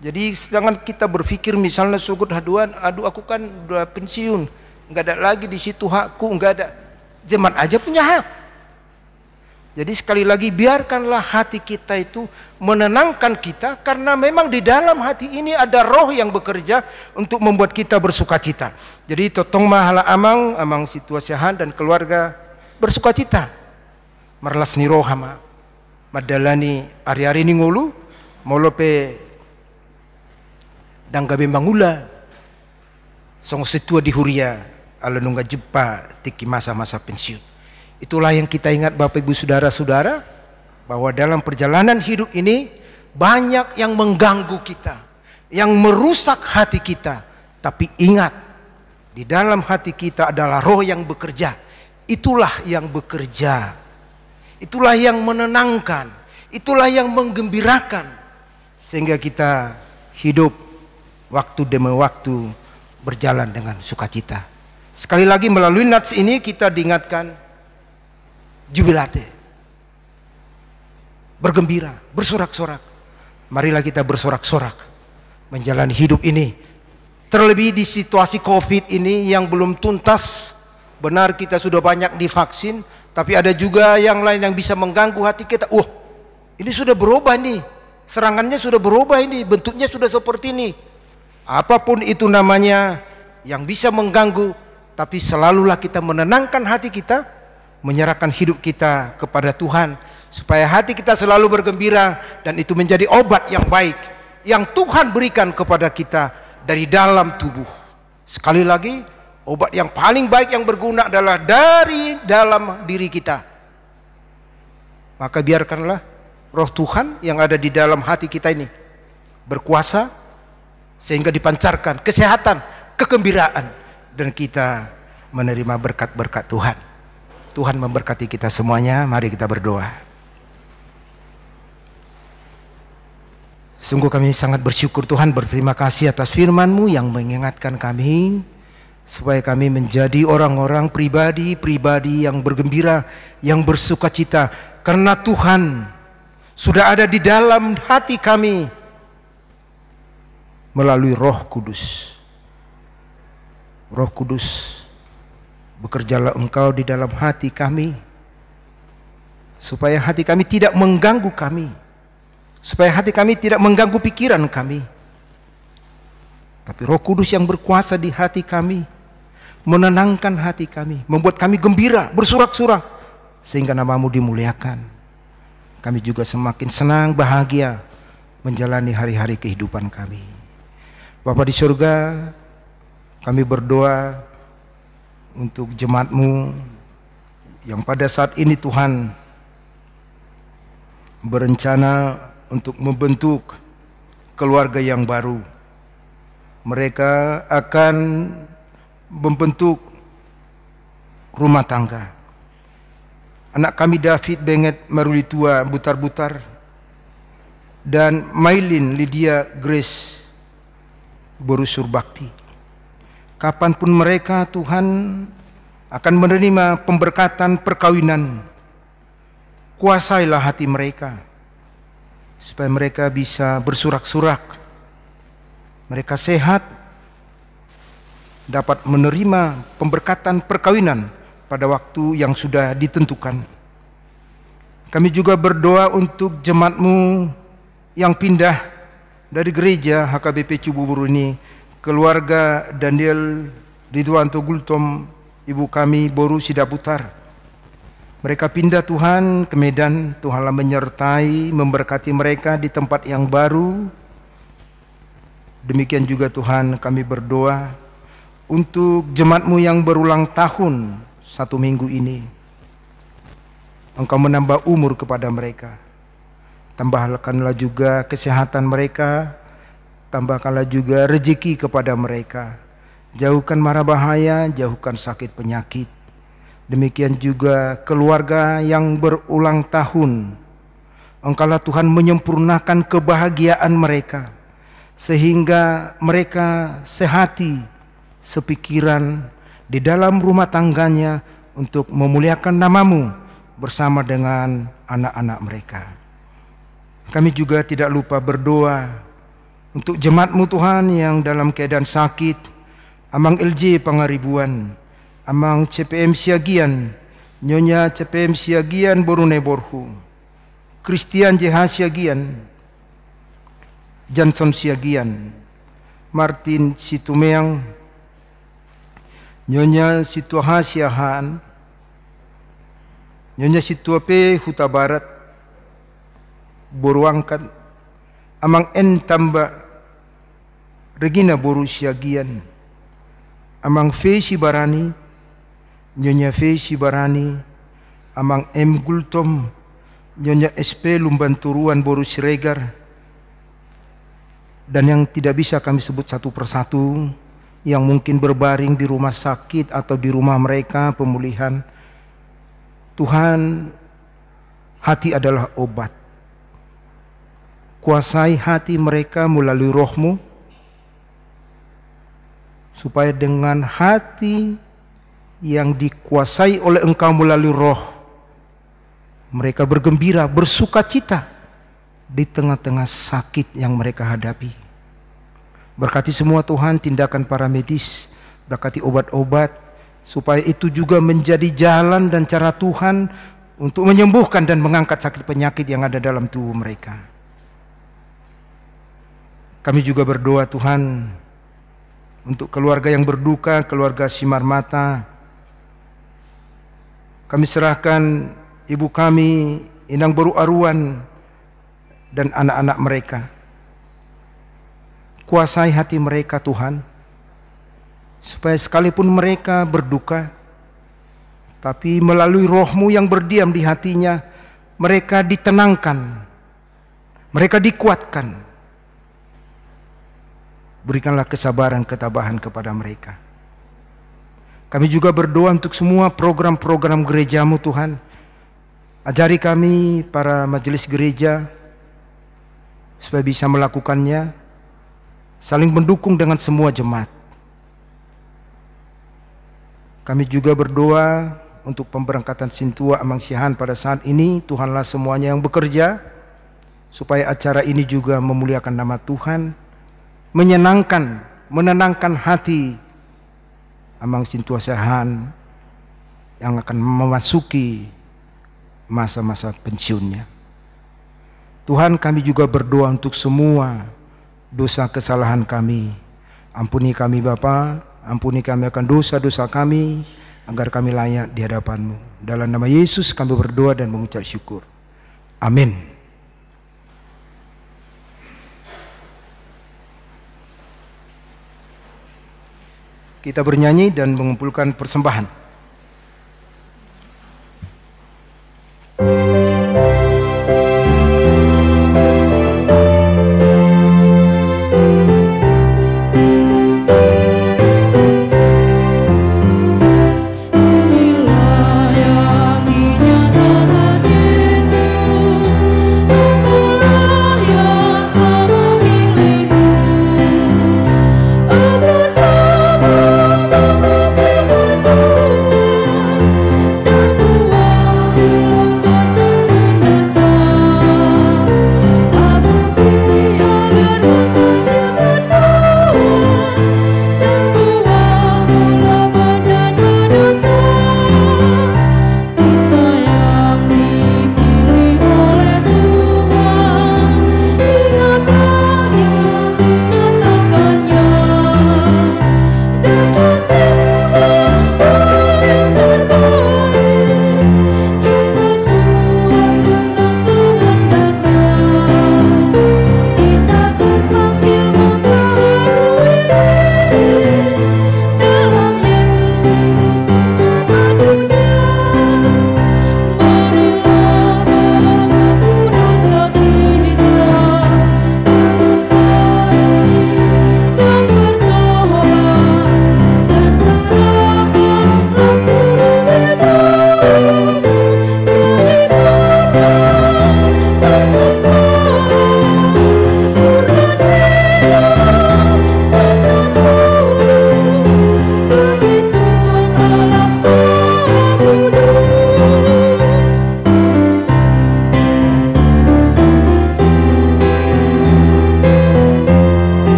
Jadi sedangkan kita berpikir misalnya sugut haduan, aduh aku kan udah pensiun, nggak ada lagi di situ hakku, nggak ada. Jemaat aja punya hak. Jadi sekali lagi biarkanlah hati kita itu menenangkan kita, karena memang di dalam hati ini ada roh yang bekerja untuk membuat kita bersukacita. Jadi totong mahala amang situasihan dan keluarga bersukacita. Marlas ni roh hama madalani ari-ari ni ngulu molope danggabe bangula song setua di huria ala nungga jepa tiki masa-masa pensiun. Itulah yang kita ingat Bapak Ibu Saudara-saudara, bahwa dalam perjalanan hidup ini banyak yang mengganggu kita, yang merusak hati kita. Tapi ingat, di dalam hati kita adalah roh yang bekerja. Itulah yang bekerja, itulah yang menenangkan, itulah yang menggembirakan, sehingga kita hidup waktu demi waktu berjalan dengan sukacita. Sekali lagi melalui nats ini kita diingatkan jubilate, bergembira, bersorak-sorak. Marilah kita bersorak-sorak menjalani hidup ini. Terlebih di situasi COVID ini yang belum tuntas. Benar kita sudah banyak divaksin, tapi ada juga yang lain yang bisa mengganggu hati kita. Ini sudah berubah nih, serangannya sudah berubah ini, bentuknya sudah seperti ini. Apapun itu namanya yang bisa mengganggu, tapi selalulah kita menenangkan hati kita, menyerahkan hidup kita kepada Tuhan, supaya hati kita selalu bergembira, dan itu menjadi obat yang baik yang Tuhan berikan kepada kita dari dalam tubuh. Sekali lagi, obat yang paling baik yang berguna adalah dari dalam diri kita. Maka biarkanlah roh Tuhan yang ada di dalam hati kita ini berkuasa, sehingga dipancarkan kesehatan, kegembiraan, dan kita menerima berkat-berkat Tuhan. Tuhan memberkati kita semuanya. Mari kita berdoa. Sungguh kami sangat bersyukur Tuhan, berterima kasih atas firman-Mu yang mengingatkan kami supaya kami menjadi orang-orang pribadi-pribadi yang bergembira, yang bersukacita, karena Tuhan sudah ada di dalam hati kami melalui Roh Kudus. Roh Kudus, bekerjalah Engkau di dalam hati kami, supaya hati kami tidak mengganggu kami, supaya hati kami tidak mengganggu pikiran kami. Tapi Roh Kudus yang berkuasa di hati kami, menenangkan hati kami, membuat kami gembira, bersorak-sorak, sehingga nama-Mu dimuliakan. Kami juga semakin senang, bahagia menjalani hari-hari kehidupan kami. Bapa di surga, kami berdoa untuk jemaat-Mu yang pada saat ini Tuhan berencana untuk membentuk keluarga yang baru. Mereka akan membentuk rumah tangga. Anak kami David Benget Marulitua Butar-Butar dan Mailin Lydia Grace Borusur Bakti. Kapanpun mereka Tuhan akan menerima pemberkatan perkawinan, kuasailah hati mereka supaya mereka bisa bersorak-sorak, mereka sehat, dapat menerima pemberkatan perkawinan pada waktu yang sudah ditentukan. Kami juga berdoa untuk jemaat-Mu yang pindah dari gereja HKBP Cibubur ini, keluarga Daniel Ridwanto Gultom, ibu kami Boru Sidaputar. Mereka pindah Tuhan ke Medan. Tuhanlah menyertai, memberkati mereka di tempat yang baru. Demikian juga Tuhan kami berdoa untuk jemaat-Mu yang berulang tahun 1 minggu ini. Engkau menambah umur kepada mereka. Tambahkanlah juga kesehatan mereka, tambahkanlah juga rezeki kepada mereka. Jauhkan mara bahaya, jauhkan sakit penyakit. Demikian juga keluarga yang berulang tahun. Engkaulah Tuhan menyempurnakan kebahagiaan mereka, sehingga mereka sehati, sepikiran di dalam rumah tangganya untuk memuliakan nama-Mu bersama dengan anak-anak mereka. Kami juga tidak lupa berdoa untuk jemaat-Mu Tuhan yang dalam keadaan sakit, Amang LJ Pangaribuan, Amang CPM Siagian, Nyonya CPM Siagian Borunai Borhu, Christian JH Siagian, Johnson Siagian, Martin Situmeang, Nyonya Situha Siahan, Nyonya Situape Huta Barat, Boruangkat, Amang N Tamba, Regina Boru Siagian, Amang Fe Sibarani, Nyonya Fe Sibarani, Amang M Gultom, Nyonya SP Lumbanturuan Boru Siregar, dan yang tidak bisa kami sebut satu persatu, yang mungkin berbaring di rumah sakit atau di rumah mereka pemulihan. Tuhan, hati adalah obat. Kuasai hati mereka melalui Roh-Mu, supaya dengan hati yang dikuasai oleh Engkau melalui Roh, mereka bergembira, bersukacita di tengah-tengah sakit yang mereka hadapi. Berkati semua Tuhan tindakan para medis, berkati obat-obat, supaya itu juga menjadi jalan dan cara Tuhan untuk menyembuhkan dan mengangkat sakit penyakit yang ada dalam tubuh mereka. Kami juga berdoa Tuhan untuk keluarga yang berduka, keluarga Simar Mata. Kami serahkan ibu kami, Inang Boru Aruan, dan anak-anak mereka. Kuasai hati mereka Tuhan, supaya sekalipun mereka berduka, tapi melalui Roh-Mu yang berdiam di hatinya, mereka ditenangkan, mereka dikuatkan. Berikanlah kesabaran, ketabahan kepada mereka. Kami juga berdoa untuk semua program-program gereja-Mu Tuhan. Ajari kami para majelis gereja supaya bisa melakukannya, saling mendukung dengan semua jemaat. Kami juga berdoa untuk pemberangkatan Sintua Amang Siahan pada saat ini. Tuhanlah semuanya yang bekerja, supaya acara ini juga memuliakan nama Tuhan, menenangkan hati Amang Sintua Siahan yang akan memasuki masa-masa pensiunnya. Tuhan, kami juga berdoa untuk semua dosa kesalahan kami. Ampuni kami Bapa, ampuni kami akan dosa-dosa kami, agar kami layak di hadapan-Mu. Dalam nama Yesus kami berdoa dan mengucap syukur. Amin. Kita bernyanyi dan mengumpulkan persembahan. Oh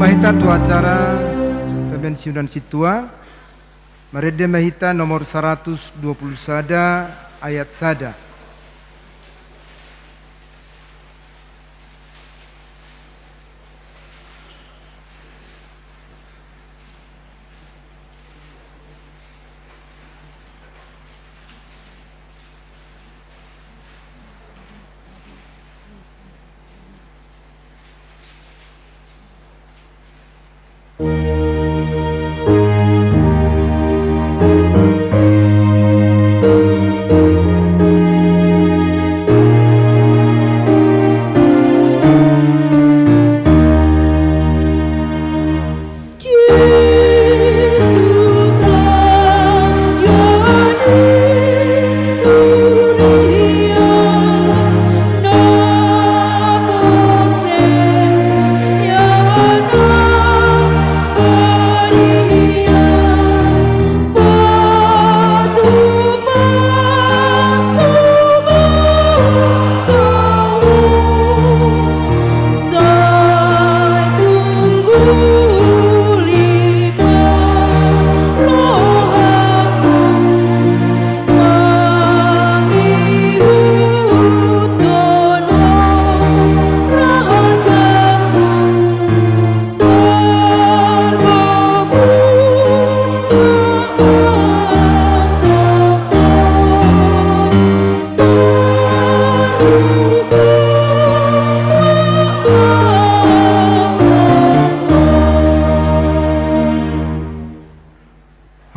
mahita tu acara pemensiunan situa Marede mahita nomor 120 sada ayat sada.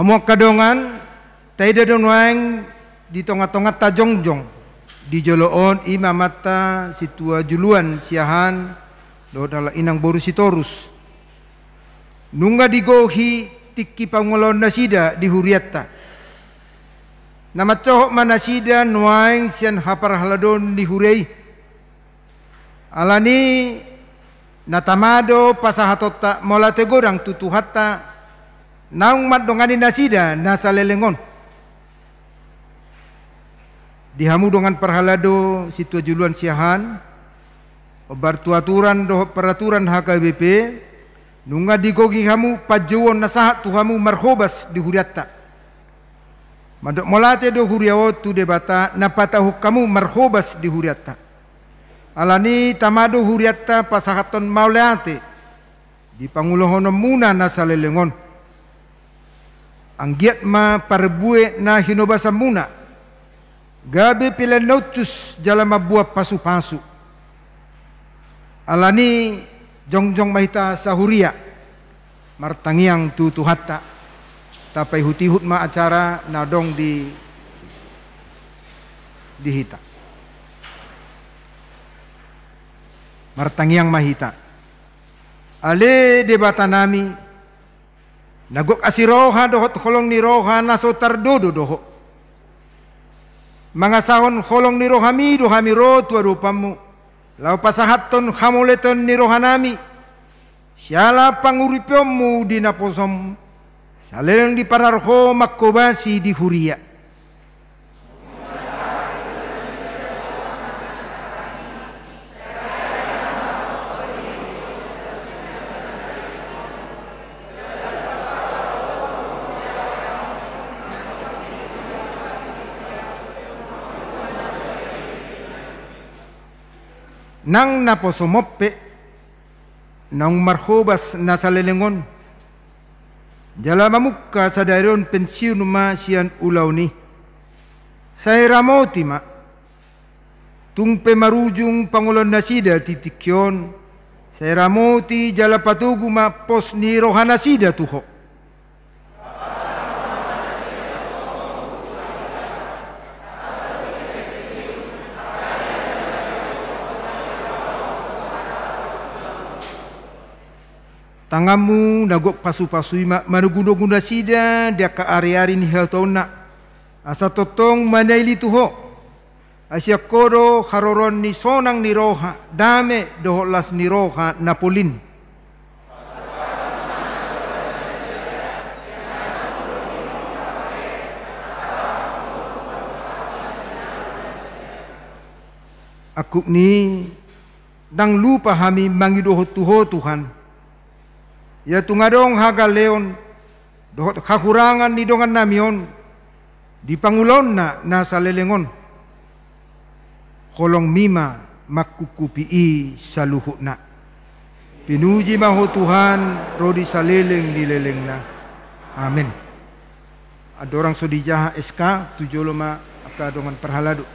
Hamuak kadongan taida donwang di tonga-tonga tajongjong di joloon imamata situa juluan siahan do dala inang boru sitorus nungga digohi tikki pangolon nasida di huriatta nama cohok manasida nuang sian hapar haladon di hurei alani natamado pasahatota molate gorang tutuhatta naung mat dongani nasida nasa lelengon dihamu dengan perhalado situa juluan siahan obar tuaturan doh peraturan HKBP nunga digogi hamu pajuon nasahat tuhamu marhobas di huriatta madok molate do huriawo tu debata napata hukamu marhobas di huriatta alani tamado huriatta pasahaton mauleate di pangulohono muna nasa lelengon anggiat ma parbue na hinobasa muna gabe pila nautus jalama buah pasu-pasu alani jongjong mahita sahuria martangiang tutuhatta tapai hutihut ma acara nadong di hita martangiang mahita ale debata nami nagok asiroha dohot kolong ni roha naso tardodo doho mga sahon kolong ni rohami dohami ro tua rupamu lau pasahaton hamuleton ni rohanami siala panguripyomu di naposom saleng di pararho makobasi di huria nang naposomoppe nang marhobas nasa lelengon jala mamukka sa dairon pensiun ma sian ulaw ni say ramoti ma tungpe marujung pangulon nasida titikyon say ramoti jala patugu ma pos ni rohanasida tuho tangamu nagok pasu-pasui manugunda-gunda sida dia ka ari-ari ni hatona asa totong manaili tuho asya koro haroron ni sonang ni roha dame doholas ni roha napolin aku ni dang lupa hami mangidoho tuho Tuhan Ya tungadong haga leon dohot kakurangan ni dongan namion di pangulon na salelengon kolong mima makukupi saluhut na pinuji maho Tuhan rodi saleleng di leleng na amin. Ada orang sodijah SK 75 aka dongan perhaladu.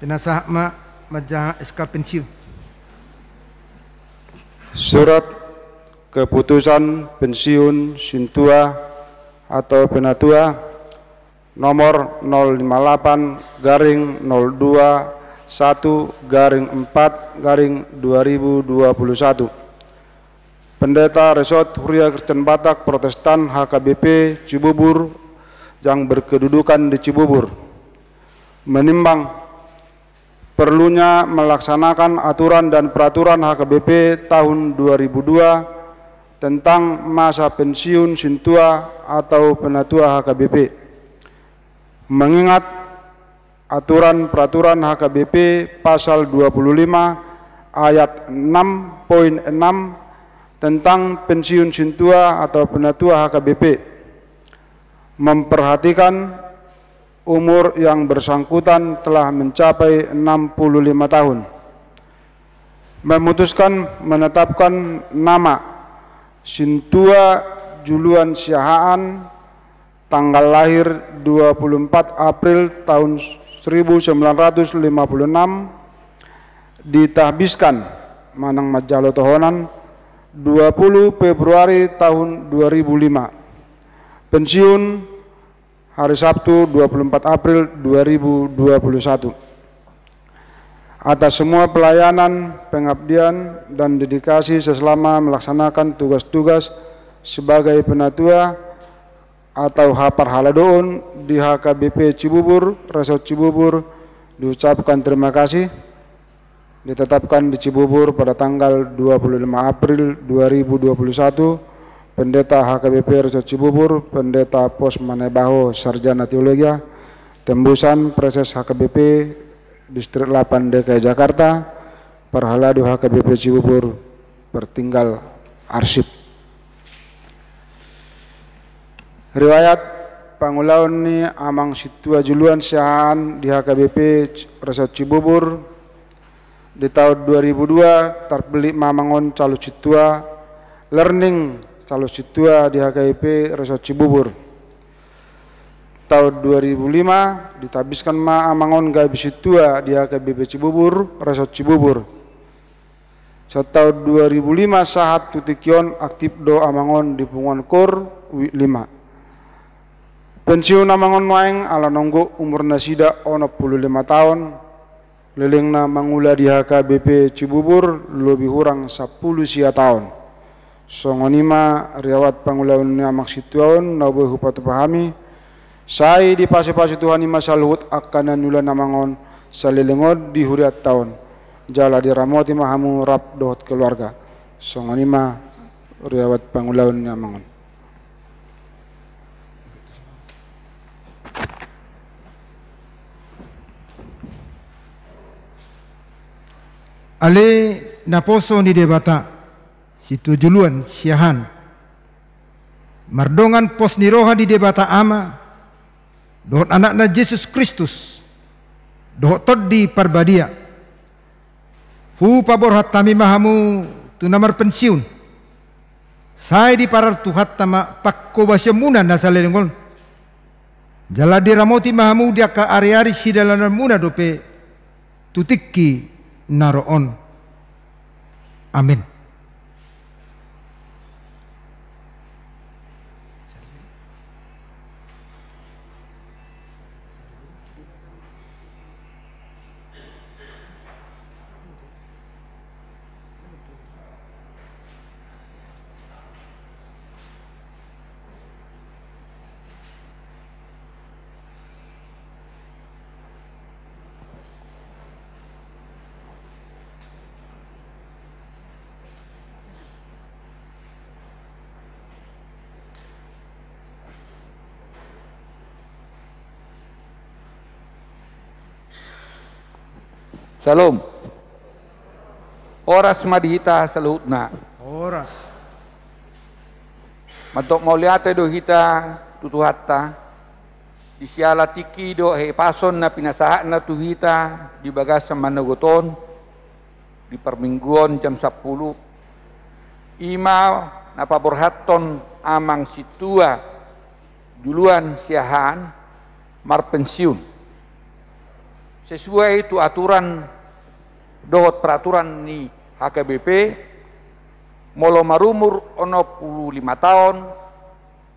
Penasah majah SK pensiun. Surat keputusan pensiun Sintua atau Penatua nomor 058-1-4-2021. Pendeta Resort Huria Kristen Batak Protestan HKBP Cibubur yang berkedudukan di Cibubur menimbang perlunya melaksanakan aturan dan peraturan HKBP tahun 2002 tentang masa pensiun Sintua atau Penatua HKBP. Mengingat aturan peraturan HKBP pasal 25 ayat 6.6 tentang pensiun Sintua atau Penatua HKBP memperhatikan umur yang bersangkutan telah mencapai 65 tahun, memutuskan menetapkan nama Sintua Juluan Siahaan tanggal lahir 24 April tahun 1956 ditahbiskan Manang Majalo Tohonan 20 Februari tahun 2005. Pensiun hari Sabtu 24 April 2021. Atas semua pelayanan, pengabdian, dan dedikasi selama melaksanakan tugas-tugas sebagai penatua atau Hapar Haladoon di HKBP Cibubur, Resort Cibubur, diucapkan terima kasih. Ditetapkan di Cibubur pada tanggal 25 April 2021. Pendeta HKBP Resort Cibubur, Pendeta Pos Manebaho Sarjana Teologi, tembusan Preses HKBP Distrik 8 DKI Jakarta, Perhaladu HKBP Cibubur, bertinggal arsip. Riwayat pangulaun ni amang Sintua Juluan Siahaan di HKBP Resort Cibubur di tahun 2002 terbeli mamangon calo Sintua learning Calo Sintua di HKBP Resort Cibubur. Tahun 2005 ditabiskan amangon gaib Sintua di HKBP Cibubur, Resort Cibubur. Setahun 2005 sahat tutikion aktif do amangon di Punguan Kor 5. Pensiun amangon waeng ala nonggo umur nasida 65 tahun. Lelengna mangula di HKBP Cibubur lebih kurang 10 sia tahun. Songonima riawat pangulaun amak situaun nabuh hupatu pahami sai di pasi-pasi Tuhan ima saluhut akan nulan namangon salilengod di huriat tahun jala di ramoti mahamu rap dohot keluarga. Songonima riawat pangulaun namangon. Ale naposo ni debata Sintua Juluan Siahaan mardongan pos niroha di debata ama dohot anakna Yesus Kristus dohot tod di parbadia hu pabor hatami mahamu tu namar pensiun sai di parar tuhat tama pakko basyamunan nasalengol jala di ramoti mahamu dia ka ari-ari sidalanan muna dope tutikki naroon. Amin. Salam. Oras madihita saluhutna. Oras. Matok mauliate do hita tutuhatta. Disiala tiki do he pason na pinasahan na tuhita di bagasan managoton di permingguan jam 10. Ima napaborhaton amang situa juluan siahan mar pensiun. Sesuai itu aturan dohot peraturan ni HKBP molo marumur 65 tahun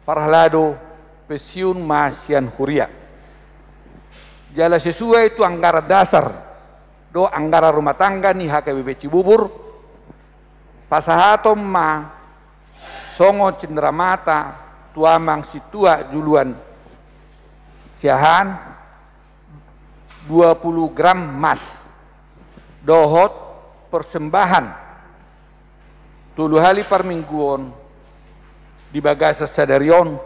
parhalado pensiun masian huria. Jala sesuai itu anggaran dasar do anggaran rumah tangga ni HKBP Cibubur pasahatom ma songo cenderamata tuamang situa juluan siahan 20 gram emas dohot persembahan tulu hali permingguan di bagasa sadarion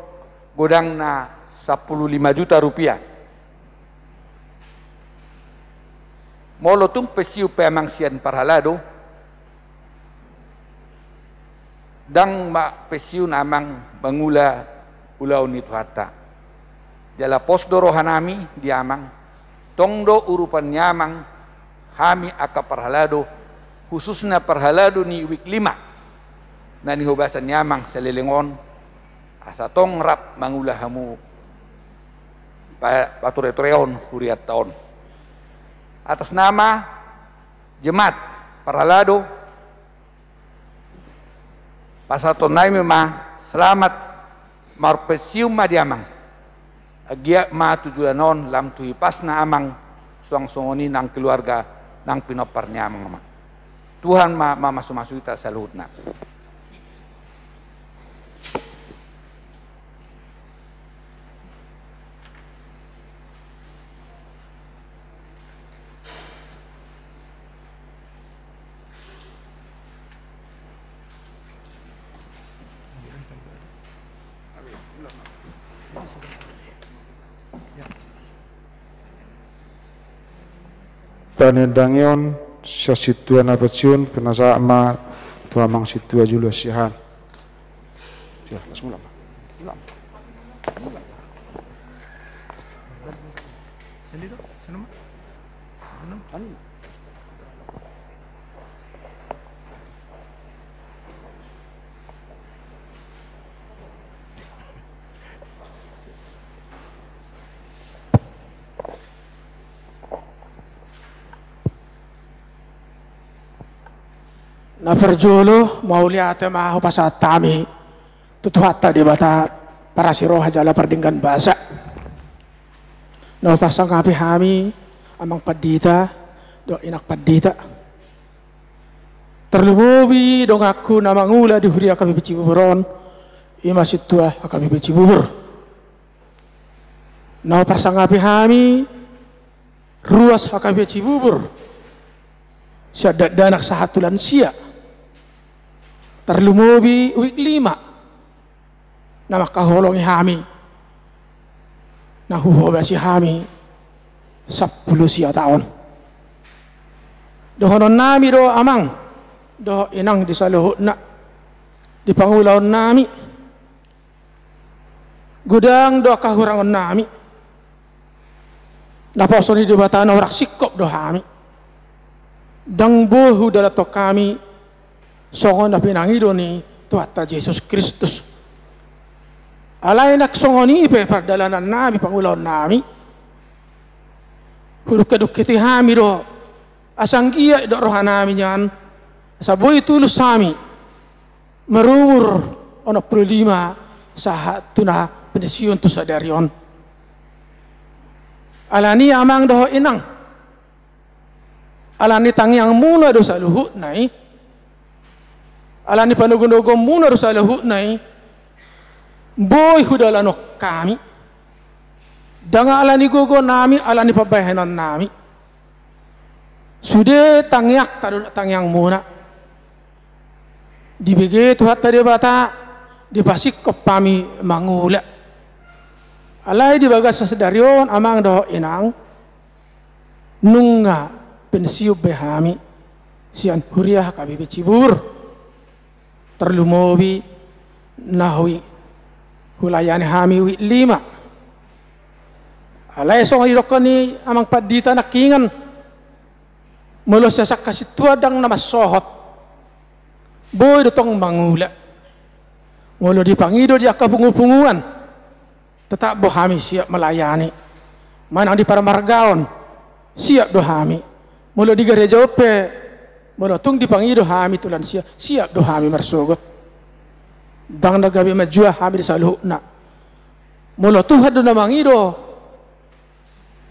godang na 15 juta rupiah. Molo tung pesiu pemang sian parhalado dang ma pesiu namang bangula ulau nitu hatta. Jala posdoro hanami diamang tongdo urupan nyamang hami aka parhalado khususnya parhalado ni wik 5 na ni hobasan nyamang selelengon asa tong rap mangulah hamu pature-tureon huriat taon atas nama jemaat parhalado pasaton nai memang selamat marpesium madiamang agia ma tujuanon lam tuhi pas na amang suang songoni nang keluarga nang pinopar nyamang ma Tuhan ma masuk kita saluhutna. Panedangion sa situa na pensiun penasa ma tuamang situa julu sihan. Ya, langsung lama. Na perjolo mauliate maho pasat tami tutuhatta di bata para siroha jala perdinggan basa. No pasang kapi hami amang padita do inak padita. Terlumubi dong aku na mangula di huria KBP Cibuburon ima situa KBP Cibubur. No pasang kapi hami ruas KBP Cibubur. Siada danak sahatulan sia. Terlumubi wik 5 nama kaholongi hami nahuhobasi hami 10 sia tahun dohonon nami do amang do inang disaluhutna di pangulaon nami gudang do kahurangon nami naposoni di batana warak sikop do hami dang bohu dalato kami songon na pinangido ni Tuhatta Yesus Kristus. Alay nak songoni ipe pardalanan nami pangulaon nami. Huruk kiti hami do asang iya do rohanami nyan. Saboy tulus sami merumur ono 25 sahat tuna pensiun tu sadarion. Alani amang do inang. Alani tangyang muna do saluhut nai. Alani panugunugo muna rusalahu nai boy hudalanok kami danga alani gogo nami alani pabahenan nami sude tangyak tadu tangyang muna dibege Tuhatta de bata dipasik kepami mangula alai di bagas sadarion amang do inang nunga pensiu behami sian huriah kabibe Cibubur terlumobi nahui hulayani hami wi 5 alai so irokani amang padita nakingan mulo sasak kasih tua dang nama sohot boy dotong mangula mulo dipangido di akapungu-punguan tetap bohami siap melayani manang di para margaon siap dohami mulo di gereja ope mulo tung dipangido hami tulan siap dohami marsogot dang nagabi majua hami disaluhna mulo Tuhan do namangido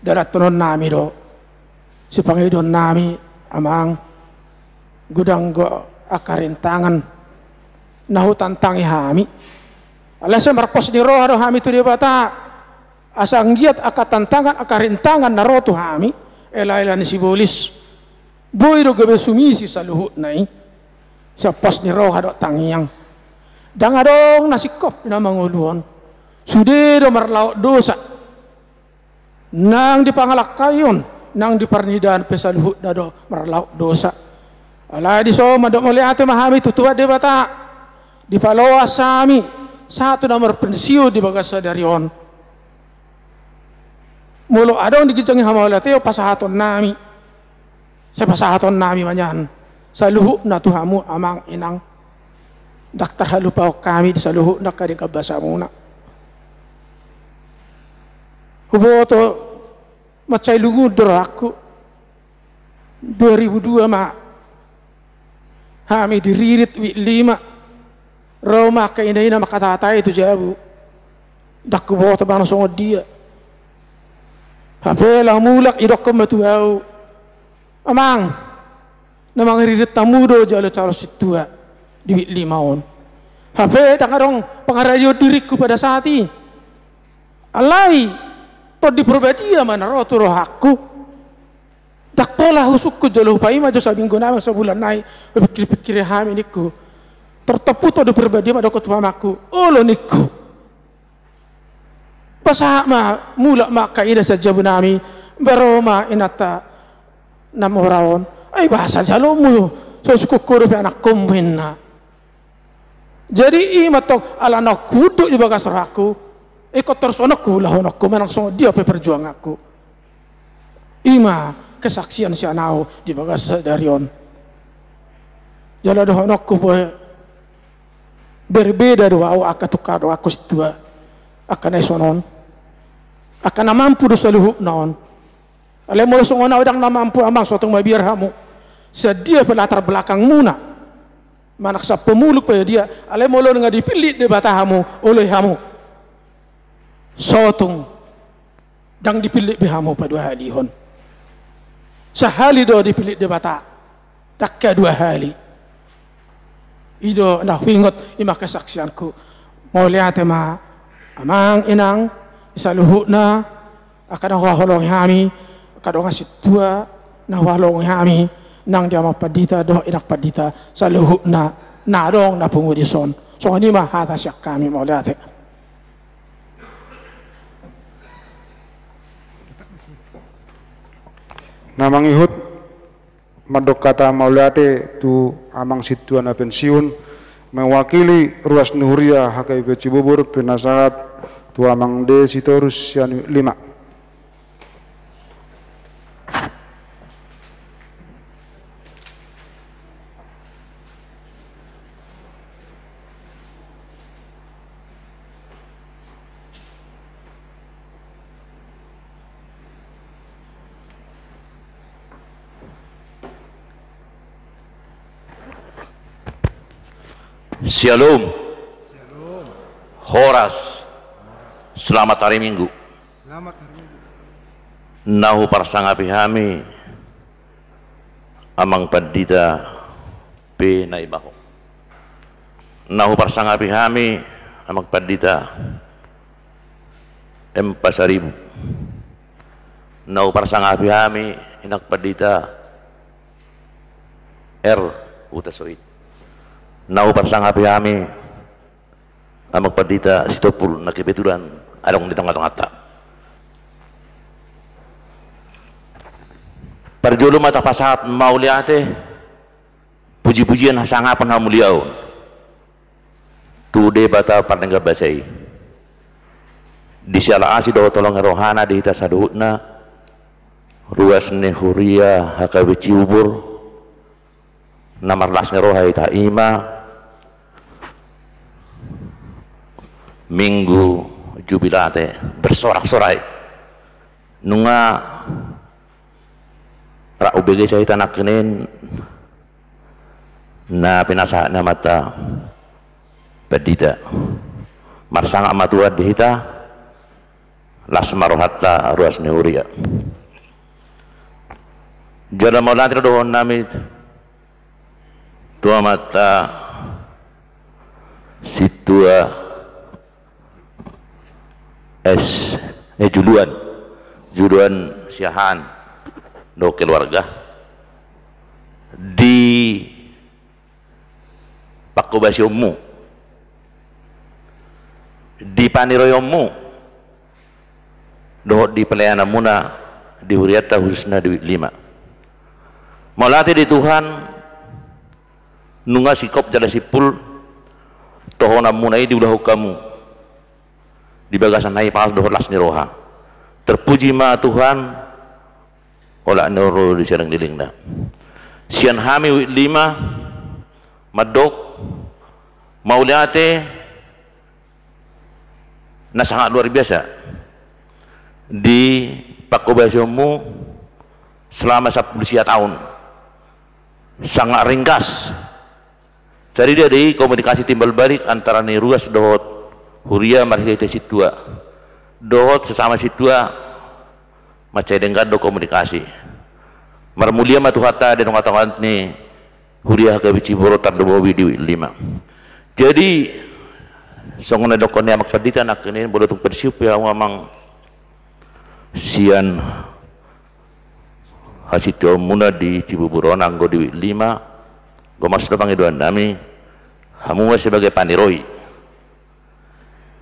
darat tunon nami do si pangido nami amang gudang go akarintangan nahu tantangi hami alasa marpos ni roh hami tu dia bata asang giat akatantangan akarintangan narotu hami elailan si bolis boy do gabe sumisi saluhut nai sa pos ni roh do tangiang dangadong nasikop na manguluon sude do marlaut dosa nang dipangalakayon nang diparnidan pesaluhut na do marlaut dosa ala di so madok moliate mahami tutua de bata di paloa sami satu nomor pensiu di bagasa darion mulo adong digijangi hamalate o pasahaton nami sa pasahaton nami manyan saluhut na tuhamu amang inang daktar halupa kami di saluhut na kading kabasa muna huboto macay lungudor aku 2002 ma hami diririt wi 5 Roma kainay na makatatay itu jabu dakku boto bang songod dia hapela mulak idok matuau amang namang ririt tamudo jalo calo situa di wi 5 on hape dangarong pangaradio diriku pada saat ini alai to di pribadi mana rotu roh aku daktola husukku jalo pai majo sabinggo namang sebulan naik pikir-pikir hami niku tertepu to di pribadi ma dokot mamaku olo niku pasama mula maka ida saja bunami baroma inata namoraon ay bahasa jalomu so suku kurup anak kumwinna jadi imatok ala na kudu di bagas raku ikut terus anakku lahonakku menang so dia perjuang aku ima kesaksian si anau di bagas darion jala dohonakku boy berbeda doa akatukar doa aku situa akan esonon akan mampu dosa luhuk naon ale mo songona udang na mampu amang suatu mabiar hamu sedia pelatar belakang muna manak sa pemuluk pa dia ale mo lo nga dipilih de batahamu oleh hamu sotong dang dipilih bihamu pada 2 hari hon sahali do dipilih de bata dakka 2 hari ido na hingot ima kesaksianku mau lihat ma amang inang isaluhut na akan waholong hami kadang ngasih tua na waholong hami nang dia mapadita do inak padita saluhut na dong na pungudison so ni ma hata syak kami mau lihat namang ihut madok kata maulate tu amang situan pensiun mewakili ruas Nuhuria HKBP Cibubur penasehat tu amang de sitorus sian 5 Shalom. Horas. Selamat hari Minggu. Nahu parsangapi hami amang padita P naibaho. Nahu parsangapi hami amang padita M Pasaribu. Nahu parsangapi hami inak padita R Utasoid. Nau parsangapi kami amak padita sitopul na kebetulan adong di tengah-tengah tak Parjolo mata pasahat mauliate puji-pujian hasangapan hamuliau tude bata parnengga basai di sialaasi do tolong rohana di hita saduhutna ruas ne huria hakabe ciubur namarlas ne roha ita ima minggu jubilate bersorak-sorai nunga ra ubege saya tanakenin na pinasa na mata padita marsanga matua dihita las marohatta ruas neuria jada maulantri dohon namit tua mata situa juluan siahan do keluarga di pakubasyomu di paniroyomu do di pelayanan muna di huriata khususnya di 5 maulati di Tuhan nunga sikop jala sipul tohona munai di ulahu kamu di bagasan nai pas dohor las niroha terpuji ma Tuhan olah nuru di serang dilingna sian hami 5 madok mauliate na sangat luar biasa di pakubasyomu selama 10 tahun sangat ringkas. Jadi dia di komunikasi timbal balik antara ni ruas dohot huria marhite situa dohot sesama situa macai dengan do komunikasi marmulia matuhata dan ngatakan ni huria ke biciboro tardobowi di 5 jadi songona dokonnya mak padita nak ini boleh tuk bersiup ya ngomong sian hasito muna di Cibuburon anggo di 5 gomas do pangiduan nami hamu sebagai paniroi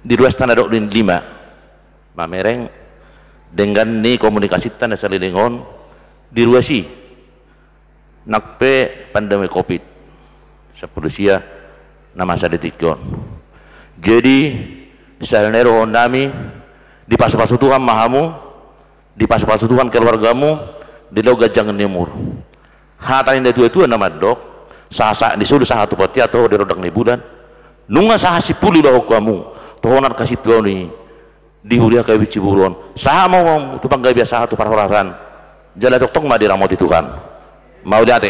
di ruas tanah dok 5 mamereng dengan ni komunikasi tanah salilingon di ruasi nakpe pandemi covid 10 sia nama sadetikon jadi salnero nami di pasu-pasu Tuhan mahamu di pasu-pasu Tuhan keluargamu di loga jangan nemur hata ini dua nama dok sah disuruh sah satu poti atau di rodang ni bulan nunga sah sipuli lo kamu tohonan kasih tuan ni di huria kawi Ciburon sah mau tu bangga biasa tu parhorasan jala tong ma diramoti Tuhan mau diate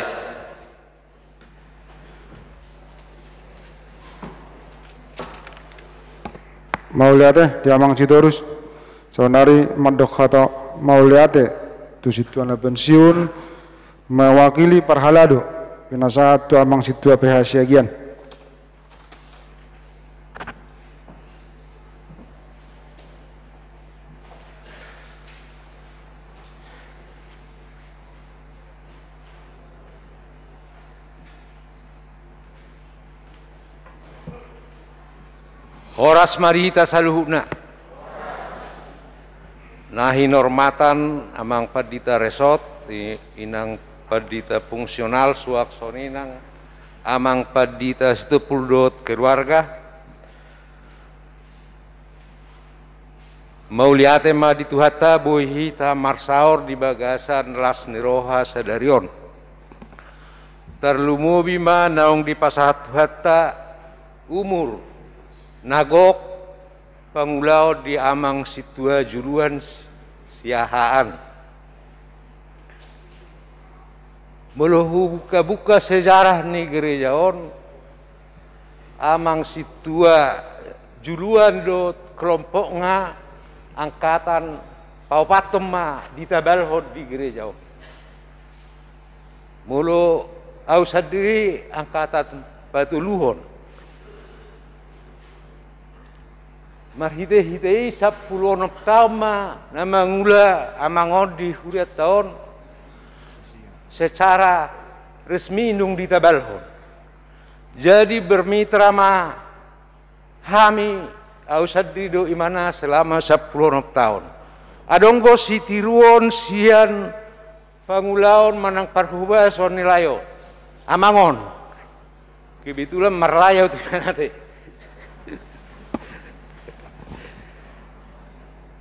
mau lihat diamang Citorus sonari madok kata mau lihat tu situan pensiun mewakili parhalado pinasa tu amang situa PH Siagian. Horas marita saluhuna nahi normatan amang padita resort inang padita fungsional suak soninang amang padita setepuldot keluarga mauliate ma dituhata bohita marsaor di bagasan las niroha sadarion terlumubi ma naung di pasahat tuhata umur nagok pangulau di amang situa juluan siahaan meluhu buka-buka sejarah ni gerejaon amang situa juluan do kelompok nga angkatan paupatem ma ditabalhod di gerejaon mulu au sadiri angkatan Batuluhon marhite-hite 10 tahun nama ngula amang di huriat tahun secara resmi nung ditabalhon jadi bermitra ma hami ausadido imana selama 10 tahun adonggo si tiruon sian pangulaon manang parhuba son nilayo amangon kebetulan merlayo tuh nanti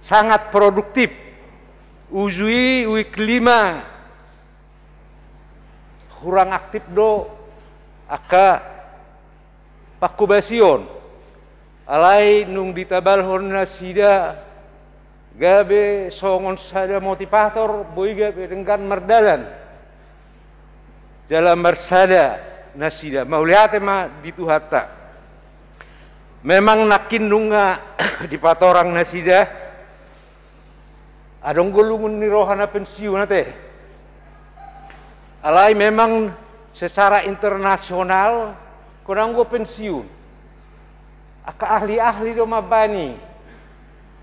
sangat produktif uzui ui kelima kurang aktif do aka pakubasion alai nung ditabal honna sida gabe songon sada motivator boy gabe dengan merdalan jalan bersada nasida mauliate ma dituhata memang nakin nunga di patorang nasida adong golungun ni rohana pensiun teh alai memang secara internasional kurang go pensiun aka ahli-ahli do mabani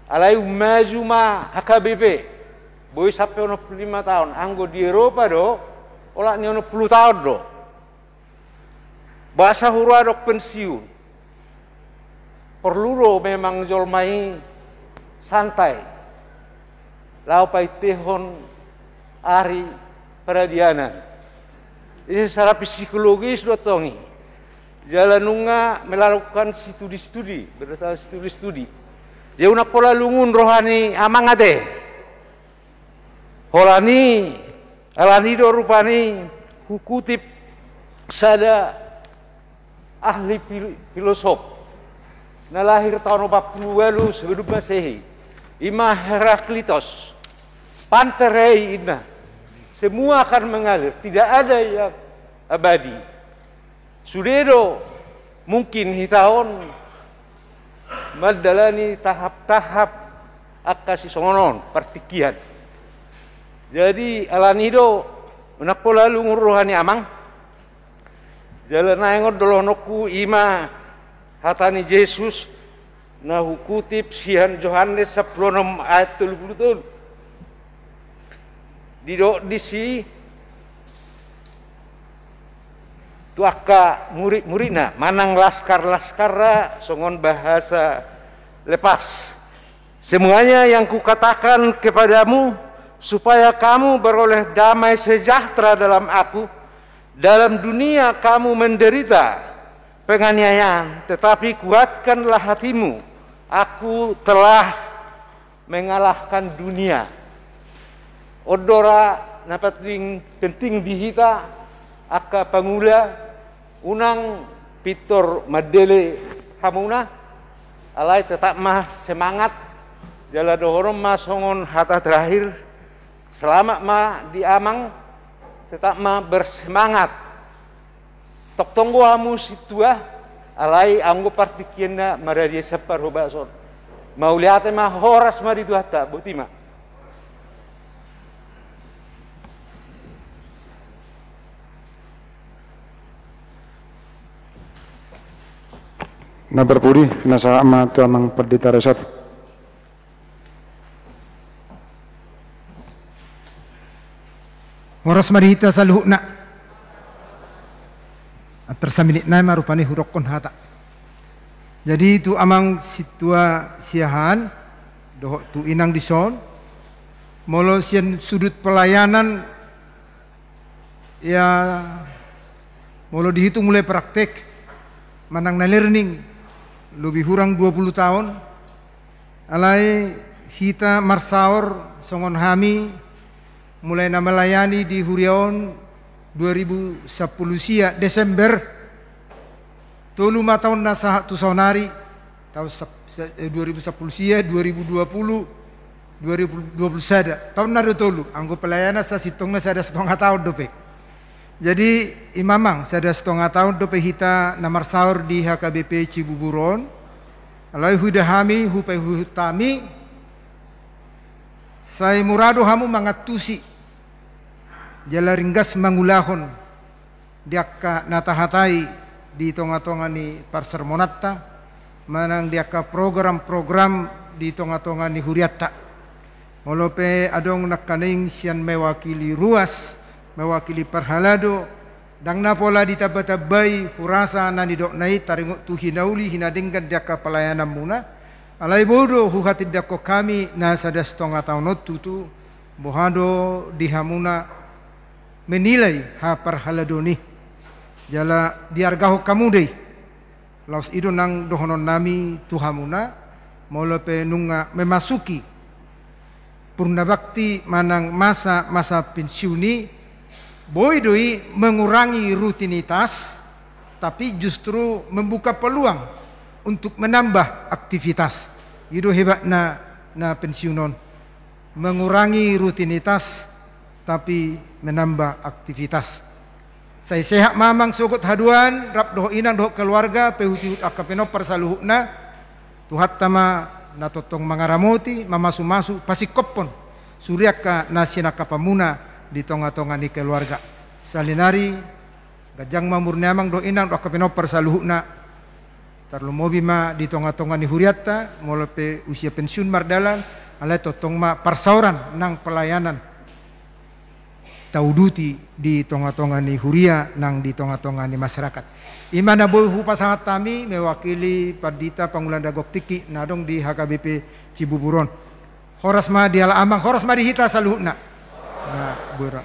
alai maju ma HKBP boy sampai 5 tahun anggo di Eropa do olah ni 10 tahun do bahasa hurua dok pensiun perlu do memang jolmai santai lau pai tehon ari peradianan ini secara psikologis do tongi jalanunga melakukan studi-studi berdasarkan studi-studi ya una pola lungun rohani amang ade holani alani do rupani hukutip sada ahli filosof na lahir tahun 48 sebelum Masehi Imam Heraklitos panterei ina semua akan mengalir tidak ada yang abadi sudedo mungkin hitahon madalani tahap-tahap akasi songonon pertikian jadi alanido unapola lungur rohani amang jalan naengon dolonoku ima hatani Yesus na hukutip sihan Yohanes 10 ayat 30 didok disi tuaka murid-muridna manang laskar-laskarra songon bahasa lepas semuanya yang kukatakan kepadamu supaya kamu beroleh damai sejahtera dalam aku dalam dunia kamu menderita penganiayaan tetapi kuatkanlah hatimu aku telah mengalahkan dunia odora napat penting dihita aka pangula unang pitor madele hamuna alai tetap mah semangat jala dohorom mah songon hata terakhir selamat mah diamang tetap mah bersemangat tok tonggo amu situa alai anggo partikiena maradia separ hobason mauliate mah horas mah dituhata botima na berpuri nasa ama tu amang pendeta resat Waras marita saluhna tersambilit na marupani hurokon hata jadi itu amang situa siahan doh tu inang dison molo sian sudut pelayanan ya molo dihitung mulai praktek manang na learning lebih kurang 20 tahun alai kita marsaor songon hami mulai na melayani di Huriaon 2010 sia Desember 5 tahun na sah tu saunari tahun 2010 sia 2020 sada tahun na tolu anggo pelayana sa sitong na sada 1,5 tahun dope jadi imamang sada 1,5 tahun dope hita namar saur di HKBP Cibuburon alai hudahami hupai hutami saya murado hamu mangatusi jala ringgas mangulahon diakka natahatai di tonga-tonga ni parsermonatta manang diakka program-program di tonga-tonga ni huriatta molope adong nakaning sian mewakili ruas mewakili parhalado dang napola ditabatabai furasa nani dok nai taringok tu hinauli hinadingkan diakka pelayanan muna alai bodo huhatid dako kami na sada 1,5 tahun tutu bohado dihamuna menilai ha parhaladoni jala diargaho kamu deh laos ido nang dohonon nami tuhamuna molope nunga memasuki purna bakti manang masa pensiuni boy doi mengurangi rutinitas tapi justru membuka peluang untuk menambah aktivitas. Itu hebatnya na pensiunon, mengurangi rutinitas tapi menambah aktivitas. Saya sehat mamang sugut haduan rap doh inang doh keluarga pehutihut akapeno persaluhna tuhat tama natotong mangaramoti mamasu-masu pasti kopon suryaka nasina kapamuna di tonga-tonga ni keluarga salinari gajang mamurni amang doh inang doh akapeno persaluhna tarlu mobi ma di tonga-tonga ni huriatta molope usia pensiun mardalan alai totong ma parsauran nang pelayanan tauduti di tonga-tonga ni huria nang di tonga-tonga ni masyarakat. Imana bohu pasangat tami mewakili Pardita Pangulan Dagok Tiki nadong di HKBP Cibuburon. Horas ma diala amang, horas ma dihita saluhna. Nah, berak.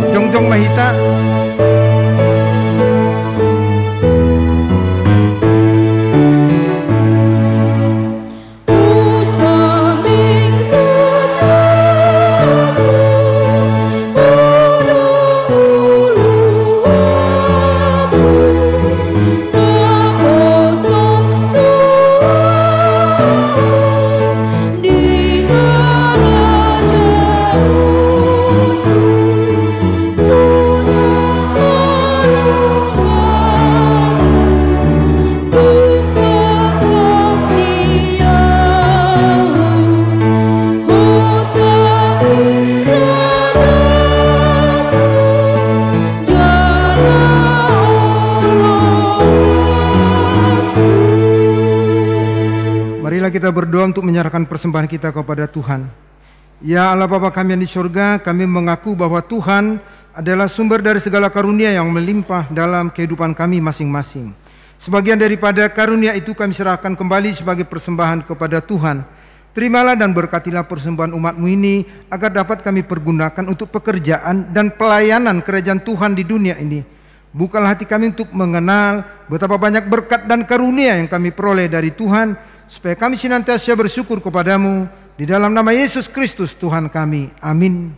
Jongjong mahita kita berdoa untuk menyerahkan persembahan kita kepada Tuhan. Ya Allah Bapa kami yang di surga, kami mengaku bahwa Tuhan adalah sumber dari segala karunia yang melimpah dalam kehidupan kami masing-masing. Sebagian daripada karunia itu kami serahkan kembali sebagai persembahan kepada Tuhan. Terimalah dan berkatilah persembahan umat-Mu ini agar dapat kami pergunakan untuk pekerjaan dan pelayanan kerajaan Tuhan di dunia ini. Bukalah hati kami untuk mengenal betapa banyak berkat dan karunia yang kami peroleh dari Tuhan, supaya kami senantiasa bersyukur kepadamu di dalam nama Yesus Kristus Tuhan kami. Amin.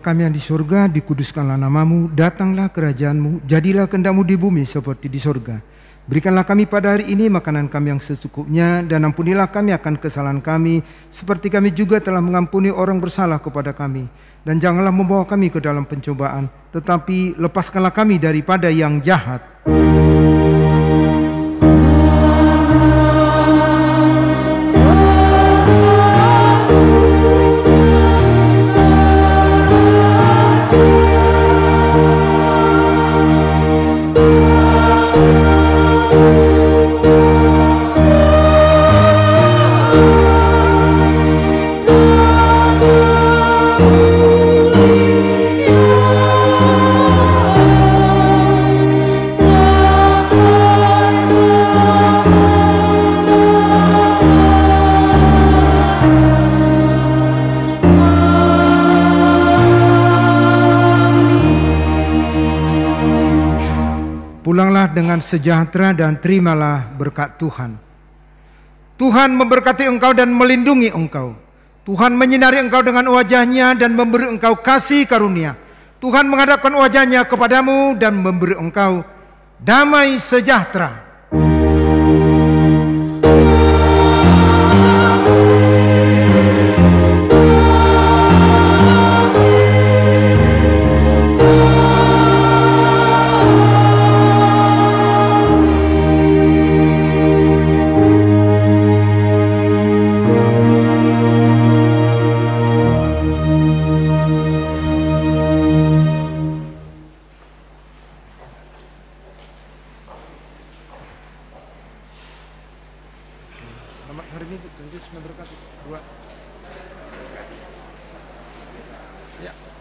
Kami yang di surga, dikuduskanlah namamu, datanglah kerajaanmu, jadilah kehendak-Mu di bumi seperti di surga. Berikanlah kami pada hari ini makanan kami yang secukupnya, dan ampunilah kami akan kesalahan kami, seperti kami juga telah mengampuni orang bersalah kepada kami. Dan janganlah membawa kami ke dalam pencobaan, tetapi lepaskanlah kami daripada yang jahat. Pulanglah dengan sejahtera dan terimalah berkat Tuhan. Tuhan memberkati engkau dan melindungi engkau. Tuhan menyinari engkau dengan wajah-Nya dan memberi engkau kasih karunia. Tuhan menghadapkan wajah-Nya kepadamu dan memberi engkau damai sejahtera. Selamat hari Minggu, Tuhan Yesus memberkati.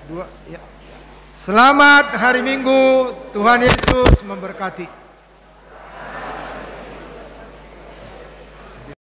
Dua. Selamat hari Minggu, Tuhan Yesus memberkati.